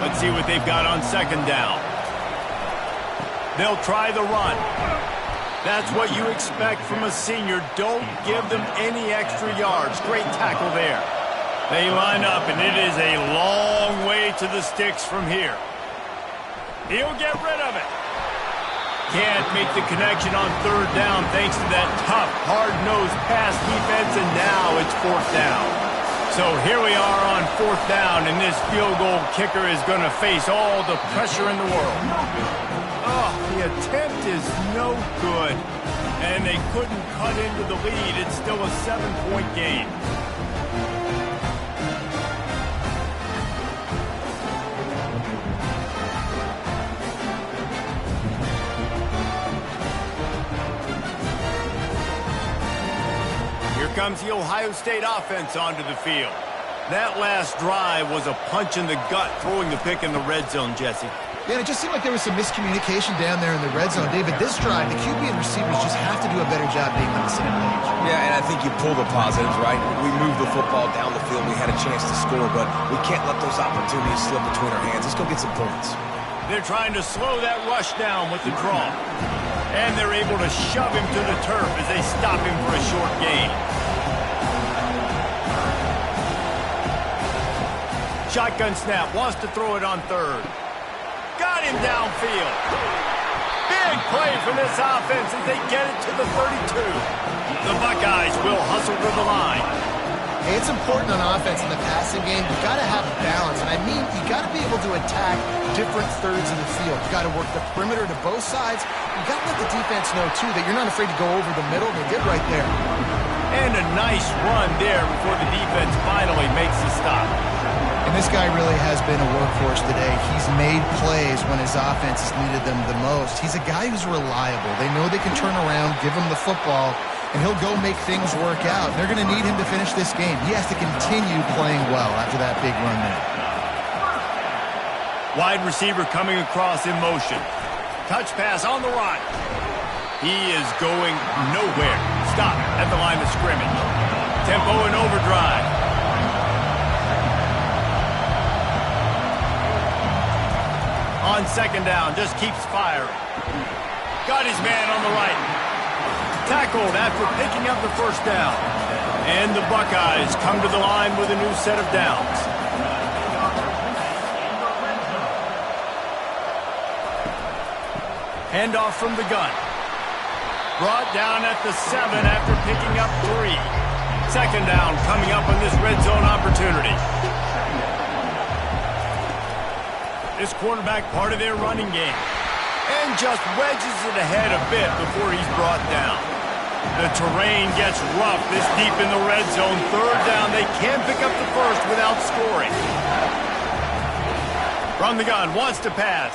Let's see what they've got on 2nd down. They'll try the run. That's what you expect from a senior. Don't give them any extra yards. Great tackle there. They line up, and it is a long way to the sticks from here. He'll get rid of it. can't make the connection on third down thanks to that tough, hard-nosed pass defense, and now it's fourth down. So here we are on fourth down, and this field goal kicker is going to face all the pressure in the world. Oh, the attempt is no good, and they couldn't cut into the lead. It's still a 7-point game. Here comes the Ohio State offense onto the field. That last drive was a punch in the gut, throwing the pick in the red zone, Jesse. Yeah, and it just seemed like there was some miscommunication down there in the red zone. David, this drive, the QB and receivers just have to do a better job being on the same page. Yeah, and I think you pull the positives, right? We moved the football down the field. We had a chance to score, but we can't let those opportunities slip between our hands. Let's go get some points. They're trying to slow that rush down with the draw. And they're able to shove him to the turf as they stop him for a short gain. Shotgun snap, wants to throw it on third. Got him downfield. Big play for this offense as they get it to the 32. The Buckeyes will hustle to the line. Hey, it's important on offense in the passing game. You've got to have balance. And I mean, you've got to be able to attack different thirds of the field. You've got to work the perimeter to both sides. You've got to let the defense know, too, that you're not afraid to go over the middle. They did right there. And a nice run there before the defense finally makes the stop. And this guy really has been a workhorse today. He's made plays when his offense has needed them the most. He's a guy who's reliable. They know they can turn around, give him the football, and he'll go make things work out. They're going to need him to finish this game. He has to continue playing well after that big run there. Wide receiver coming across in motion. Touch pass on the run. He is going nowhere. Stop at the line of scrimmage. Tempo and overdrive. On second down, just keeps firing. Got his man on the right. Tackled after picking up the first down. And the Buckeyes come to the line with a new set of downs. Handoff from the gun. Brought down at the 7 after picking up 3. Second down coming up on this red zone opportunity. This quarterback part of their running game. And just wedges it ahead a bit before he's brought down. The terrain gets rough this deep in the red zone. Third down, they can't pick up the first without scoring. From the gun, wants to pass.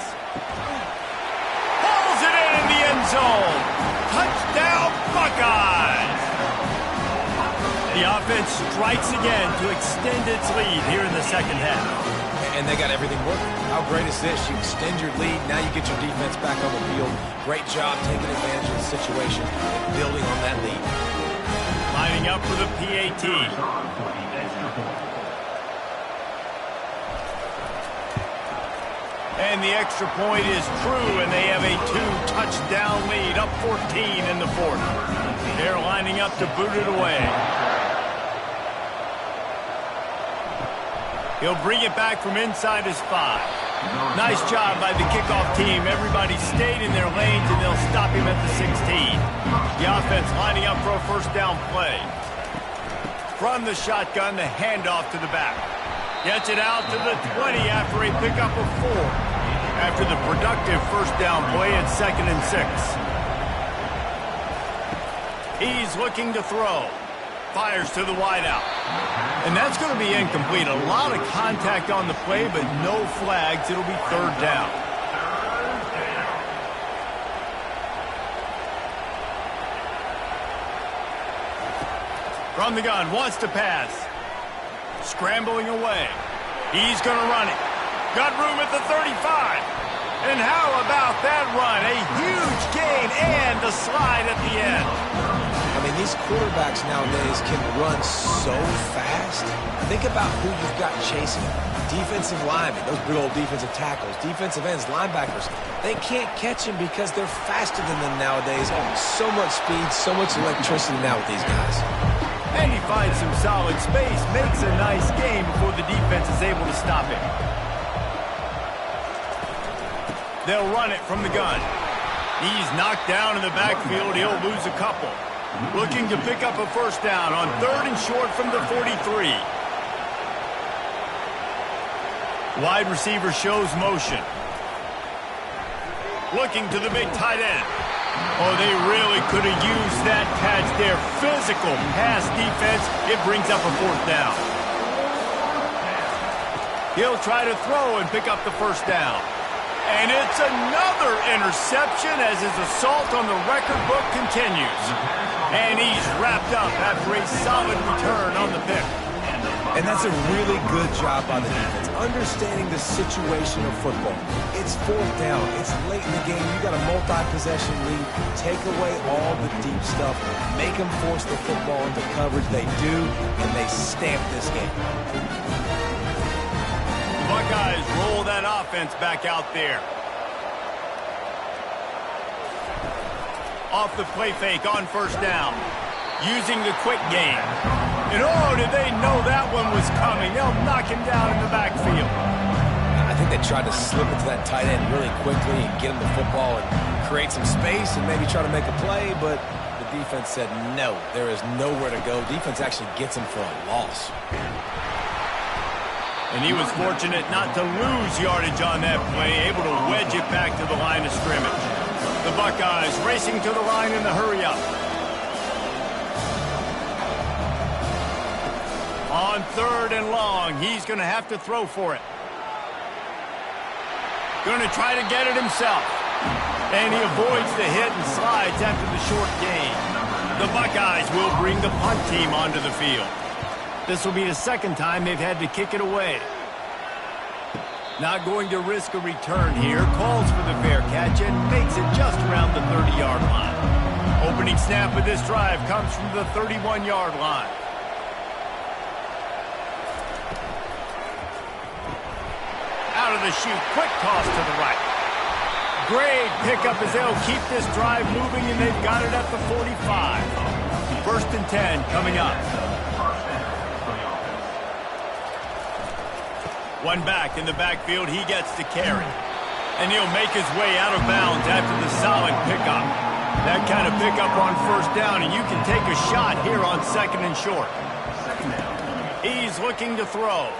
Pulls it in the end zone. Touchdown, Buckeyes! The offense strikes again to extend its lead here in the second half. And they got everything working. How great is this? You extend your lead. Now you get your defense back on the field. Great job taking advantage of the situation and building on that lead. Lining up for the PAT. And the extra point is true, and they have a 2-touchdown lead, up 14 in the fourth. They're lining up to boot it away. He'll bring it back from inside his 5. Nice job by the kickoff team. Everybody stayed in their lanes, and they'll stop him at the 16. The offense lining up for a first down play. From the shotgun, the handoff to the back. Gets it out to the 20 after a pickup of 4. After the productive first down play at 2nd and 6. He's looking to throw. Fires to the wideout. And that's going to be incomplete. A lot of contact on the play, but no flags. It'll be third down. From the gun, wants to pass. Scrambling away. He's going to run it. Got room at the 35. And how about that run? A huge gain and a slide at the end. I mean, these quarterbacks nowadays can run so fast. Think about who you've got chasing. Defensive linemen, those big old defensive tackles, defensive ends, linebackers. They can't catch him because they're faster than them nowadays. So much speed, so much electricity now with these guys. And he finds some solid space, makes a nice game before the defense is able to stop him. They'll run it from the gun. He's knocked down in the backfield. He'll lose a couple. Looking to pick up a first down on 3rd and short from the 43. Wide receiver shows motion. Looking to the big tight end. Oh, they really could have used that catch there. Physical pass defense. It brings up a 4th down. He'll try to throw and pick up the first down. And it's another interception as his assault on the record book continues. And he's wrapped up after a solid return on the pick. And that's a really good job by the defense, understanding the situation of football. It's 4th down. It's late in the game. You got a multi-possession lead. Take away all the deep stuff. Make them force the football into coverage. They do, and they stamp this game. Buckeyes roll that offense back out there. Off the play fake on first down. Using the quick game. And oh, did they know that one was coming? They'll knock him down in the backfield. I think they tried to slip it to that tight end really quickly and get him the football and create some space and maybe try to make a play, but the defense said no. There is nowhere to go. Defense actually gets him for a loss. And he was fortunate not to lose yardage on that play, able to wedge it back to the line of scrimmage. The Buckeyes racing to the line in the hurry-up. On 3rd and long, he's going to have to throw for it. Going to try to get it himself. And he avoids the hit and slides after the short gain. The Buckeyes will bring the punt team onto the field. This will be the 2nd time they've had to kick it away. Not going to risk a return here. Calls for the fair catch and makes it just around the 30-yard line. Opening snap of this drive comes from the 31-yard line. Out of the chute, quick toss to the right. Great pickup as they'll keep this drive moving, and they've got it at the 45. 1st and 10 coming up. One back in the backfield, he gets to carry. And he'll make his way out of bounds after the solid pickup. That kind of pickup on first down, and you can take a shot here on 2nd and short. He's looking to throw.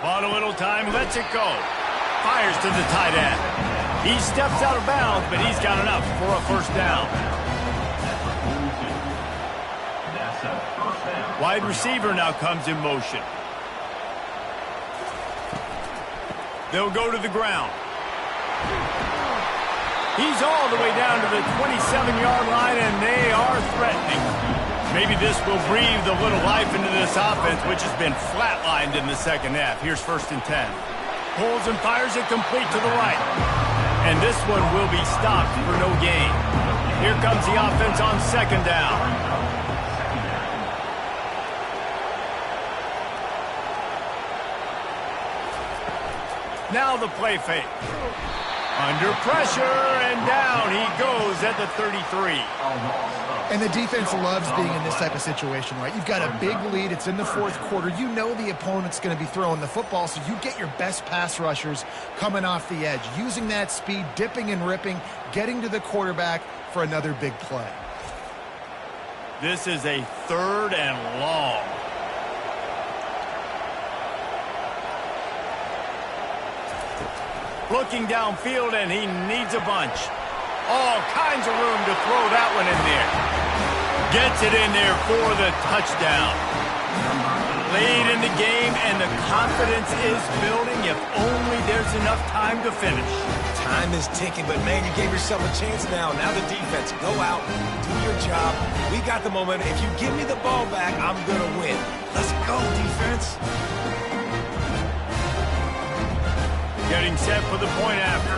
On a little time, lets it go. Fires to the tight end. He steps out of bounds, but he's got enough for a first down. Wide receiver now comes in motion. They'll go to the ground. He's all the way down to the 27-yard line, and they are threatening. Maybe this will breathe a little life into this offense, which has been flatlined in the 2nd half. Here's 1st and 10. Pulls and fires it complete to the right. And this one will be stopped for no gain. Here comes the offense on 2nd down. Now the play fake. Under pressure, and down he goes at the 33. And the defense loves being in this type of situation, right? You've got a big lead. It's in the 4th quarter. You know the opponent's going to be throwing the football, so you get your best pass rushers coming off the edge, using that speed, dipping and ripping, getting to the quarterback for another big play. This is a 3rd and long. Looking downfield, and he needs a bunch. All kinds of room to throw that one in there. Gets it in there for the touchdown. Late in the game, and the confidence is building. If only there's enough time to finish. Time is ticking, but, man, you gave yourself a chance now. Now the defense, go out, do your job. We got the momentum. If you give me the ball back, I'm going to win. Let's go, defense. Getting set for the point after.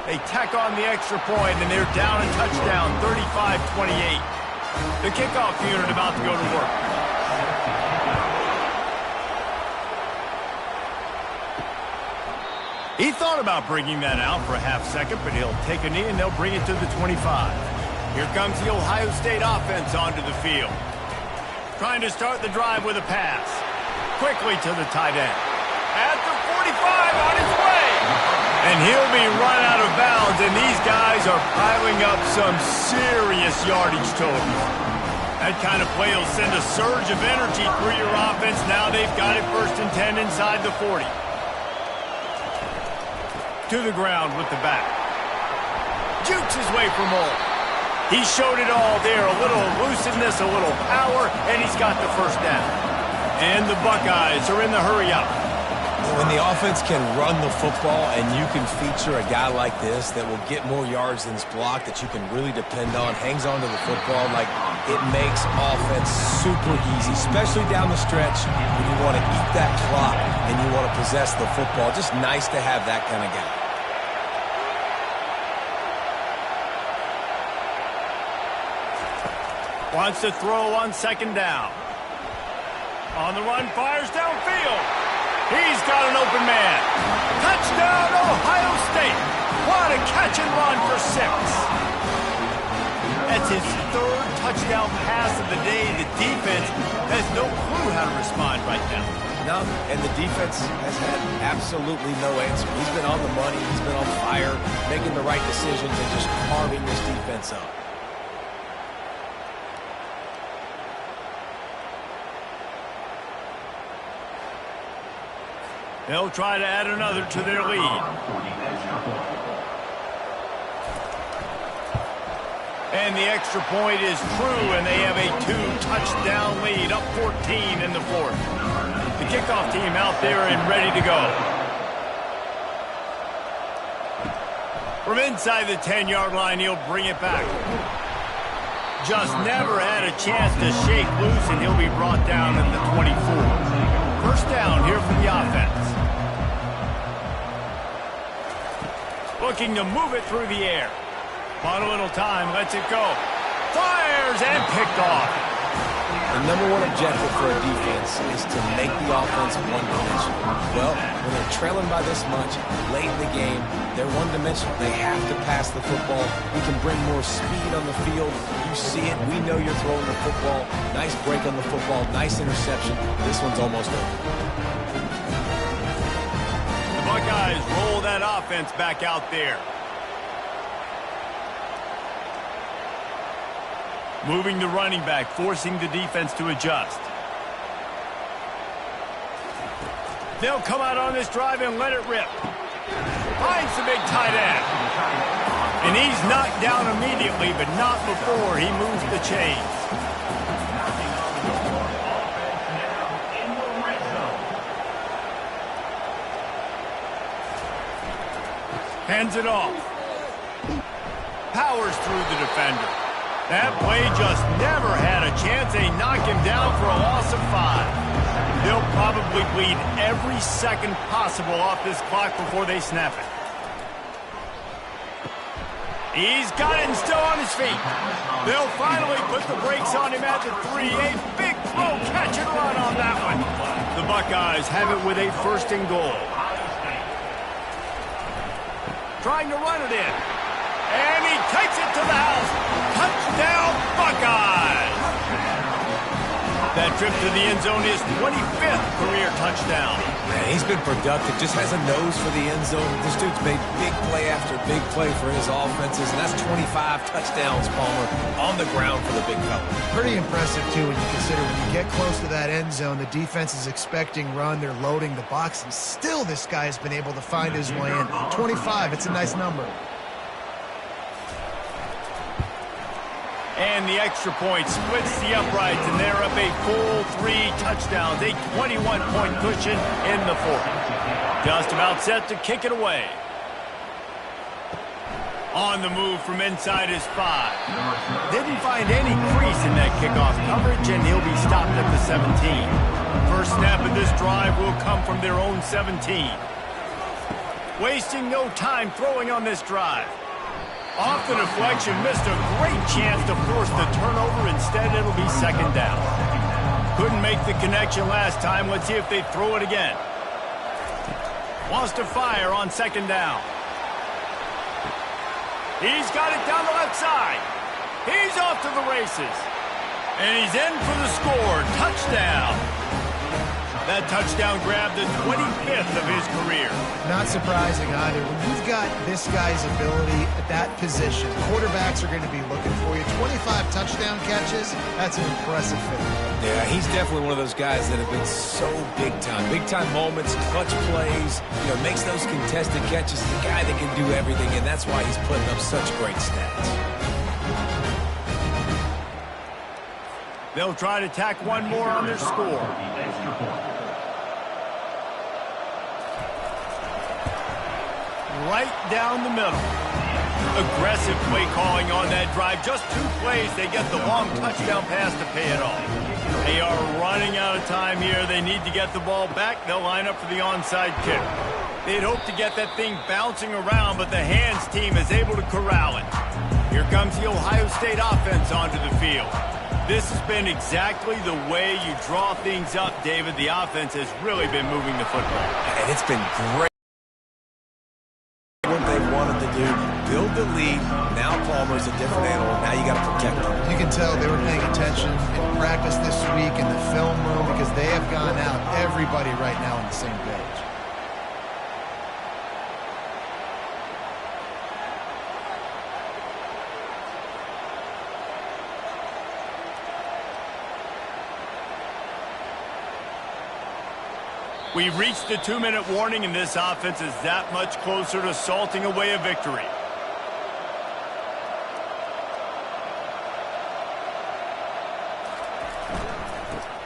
They tack on the extra point, and they're down a touchdown, 35-28. The kickoff unit about to go to work. He thought about bringing that out for a half second, but he'll take a knee, and they'll bring it to the 25. Here comes the Ohio State offense onto the field. Trying to start the drive with a pass. Quickly to the tight end. At the 45, And he'll be run out of bounds, and these guys are piling up some serious yardage totals. That kind of play will send a surge of energy through your offense. Now they've got it 1st and 10 inside the 40. To the ground with the back. Jukes his way for more. He showed it all there. A little elusiveness, a little power, and he's got the 1st down. And the Buckeyes are in the hurry-up. When the offense can run the football and you can feature a guy like this that will get more yards than his block, that you can really depend on, hangs on to the football, like it makes offense super easy, especially down the stretch when you want to eat that clock and you want to possess the football. Just nice to have that kind of guy. Wants to throw on 2nd down. On the run, fires downfield. He's got an open man. Touchdown, Ohio State. What a catch and run for 6. That's his 3rd touchdown pass of the day. The defense has no clue how to respond right now. No, and the defense has had absolutely no answer. He's been on the money. He's been on fire, making the right decisions and just carving this defense up. They'll try to add another to their lead. And the extra point is true, and they have a 2-touchdown lead, up 14 in the 4th. The kickoff team out there and ready to go. From inside the 10-yard line, he'll bring it back. Just never had a chance to shake loose, and he'll be brought down at the 24. 1st down here for the offense. Looking to move it through the air. On a little time, lets it go. Fires and picked off. The #1 objective for a defense is to make the offense one-dimensional. Well, when they're trailing by this much, late in the game, they're one-dimensional. They have to pass the football. We can bring more speed on the field. You see it. We know you're throwing the football. Nice break on the football. Nice interception. This one's almost over. The Buckeyes roll that offense back out there. Moving the running back, forcing the defense to adjust. They'll come out on this drive and let it rip. Finds the big tight end. And he's knocked down immediately, but not before he moves the chains. Hands it off. Powers through the defender. That play just never had a chance. They knock him down for a loss of 5. They'll probably bleed every second possible off this clock before they snap it. He's got it and still on his feet. They'll finally put the brakes on him at the 3. A big throw, catch and run on that one. The Buckeyes have it with a 1st and goal. Trying to run it in. And he takes it to the house. Touchdown, Buckeyes! That trip to the end zone is 25th career touchdown. Man, he's been productive, just has a nose for the end zone. This dude's made big play after big play for his offenses, and that's 25 touchdowns, Palmer, on the ground for the big fella. Pretty impressive, too, when you consider when you get close to that end zone, the defense is expecting run, they're loading the box, and still this guy has been able to find his way in. 25, it's a nice number. And the extra point splits the uprights, and they're up a full 3 touchdowns, a 21-point cushion in the 4th. Just about set to kick it away. On the move from inside his 5. Didn't find any crease in that kickoff coverage, and he'll be stopped at the 17. First snap of this drive will come from their own 17. Wasting no time throwing on this drive. Off the deflection, missed a great chance to force the turnover. Instead, it'll be 2nd down. Couldn't make the connection last time. Let's see if they throw it again. Wants to fire on 2nd down. He's got it down the left side. He's off to the races. And he's in for the score. Touchdown. That touchdown grabbed the 25th of his career. Not surprising either. When you've got this guy's ability at that position, quarterbacks are going to be looking for you. 25 touchdown catches, that's an impressive figure. Yeah, he's definitely one of those guys that have been so big time. Big time moments, clutch plays, makes those contested catches. The guy that can do everything, and that's why he's putting up such great stats. They'll try to tack one more on their score. Right down the middle. Aggressive play calling on that drive. Just 2 plays, they get the long touchdown pass to pay it off. They are running out of time here. They need to get the ball back. They'll line up for the onside kick. They'd hope to get that thing bouncing around, but the hands team is able to corral it. Here comes the Ohio State offense onto the field. This has been exactly the way you draw things up, David. The offense has really been moving the football. And it's been great. What they wanted to do, build the lead. Now Palmer's a different animal. Now you got to protect him. You can tell they were paying attention in practice this week in the film room because they have gone out, everybody right now on the same page. We've reached the 2-minute warning, and this offense is that much closer to salting away a victory.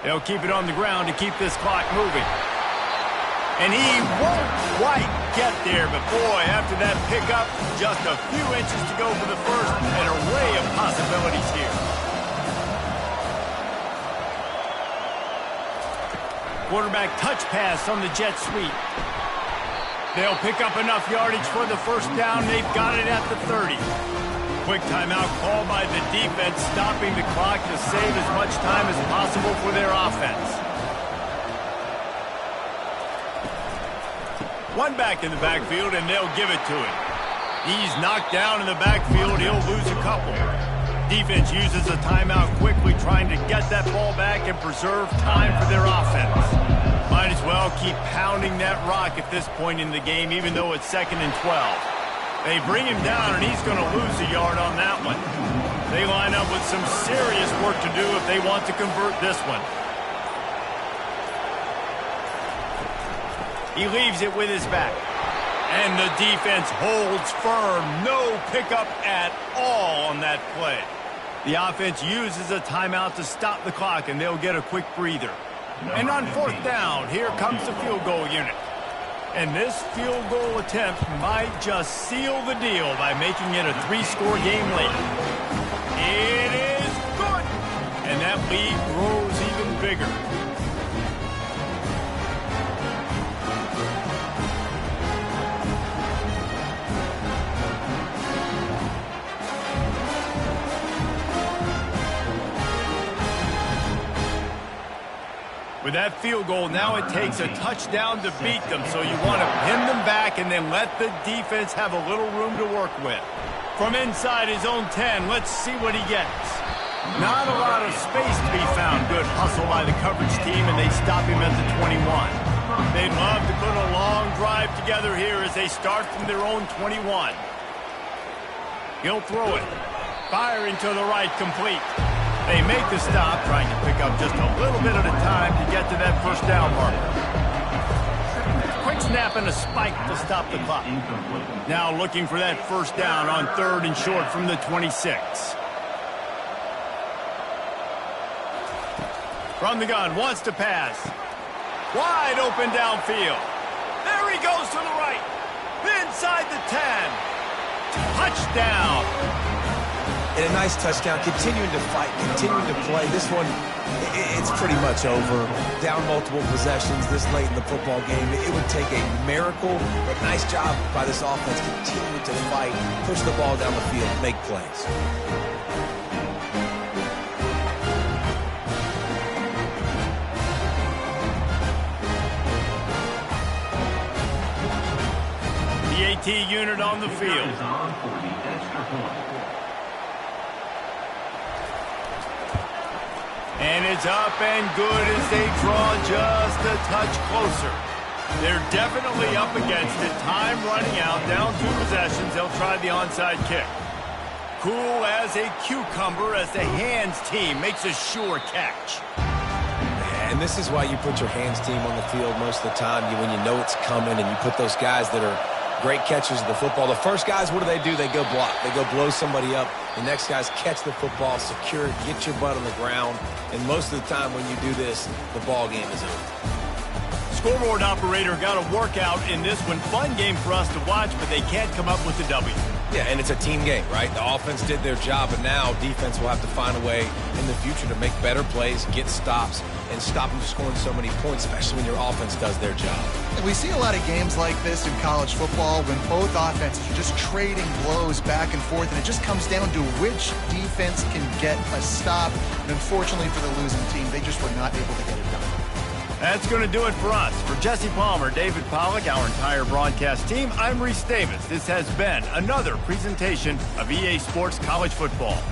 They'll keep it on the ground to keep this clock moving. And he won't quite get there, but boy, after that pickup, just a few inches to go for the first, an array of possibilities here. Quarterback touch pass on the jet sweep. They'll pick up enough yardage for the first down. They've got it at the 30. Quick timeout called by the defense, stopping the clock to save as much time as possible for their offense. One back in the backfield, and they'll give it to him. He's knocked down in the backfield. He'll lose a couple. Defense uses a timeout quickly, trying to get that ball back and preserve time for their offense. Might as well keep pounding that rock at this point in the game, even though it's 2nd and 12. They bring him down, and he's going to lose a yard on that one. They line up with some serious work to do if they want to convert this one. He leaves it with his back. And the defense holds firm. No pickup at all on that play. The offense uses a timeout to stop the clock, and they'll get a quick breather. And on 4th down, here comes the field goal unit. And this field goal attempt might just seal the deal by making it a 3-score game late. It is good! And that lead grows even bigger. With that field goal, now it takes a touchdown to beat them, so you want to pin them back and then let the defense have a little room to work with. From inside his own 10, let's see what he gets. Not a lot of space to be found. Good hustle by the coverage team, and they stop him at the 21. They'd love to put a long drive together here as they start from their own 21. He'll throw it. Firing to the right, complete. They make the stop, trying to pick up just a little bit at a time to get to that first down marker. Quick snap and a spike to stop the clock. Now looking for that first down on 3rd and short from the 26. From the gun, wants to pass. Wide open downfield. There he goes to the right. Inside the 10. Touchdown. And a nice touchdown, continuing to fight, continuing to play. This one, it's pretty much over. Down multiple possessions this late in the football game. It would take a miracle, but nice job by this offense continuing to fight, push the ball down the field, make plays. The AT unit on the field. And it's up and good as they draw just a touch closer. They're definitely up against it. Time running out, down 2 possessions. They'll try the onside kick. Cool as a cucumber as the hands team makes a sure catch. And this is why you put your hands team on the field most of the time, when you know it's coming, and you put those guys that are great catchers of the football. The first guys, what do? They go block. They go blow somebody up. The next guys catch the football, secure it, get your butt on the ground. And most of the time when you do this, the ball game is over. Scoreboard operator got a workout in this one. Fun game for us to watch, but they can't come up with the W. Yeah, and it's a team game, right? The offense did their job, but now defense will have to find a way in the future to make better plays, get stops, and stop them from scoring so many points, especially when your offense does their job. And we see a lot of games like this in college football when both offenses are just trading blows back and forth, and it just comes down to which defense can get a stop. And unfortunately for the losing team, they just were not able to get it done. That's going to do it for us. For Jesse Palmer, David Pollack, our entire broadcast team, I'm Reese Davis. This has been another presentation of EA Sports College Football.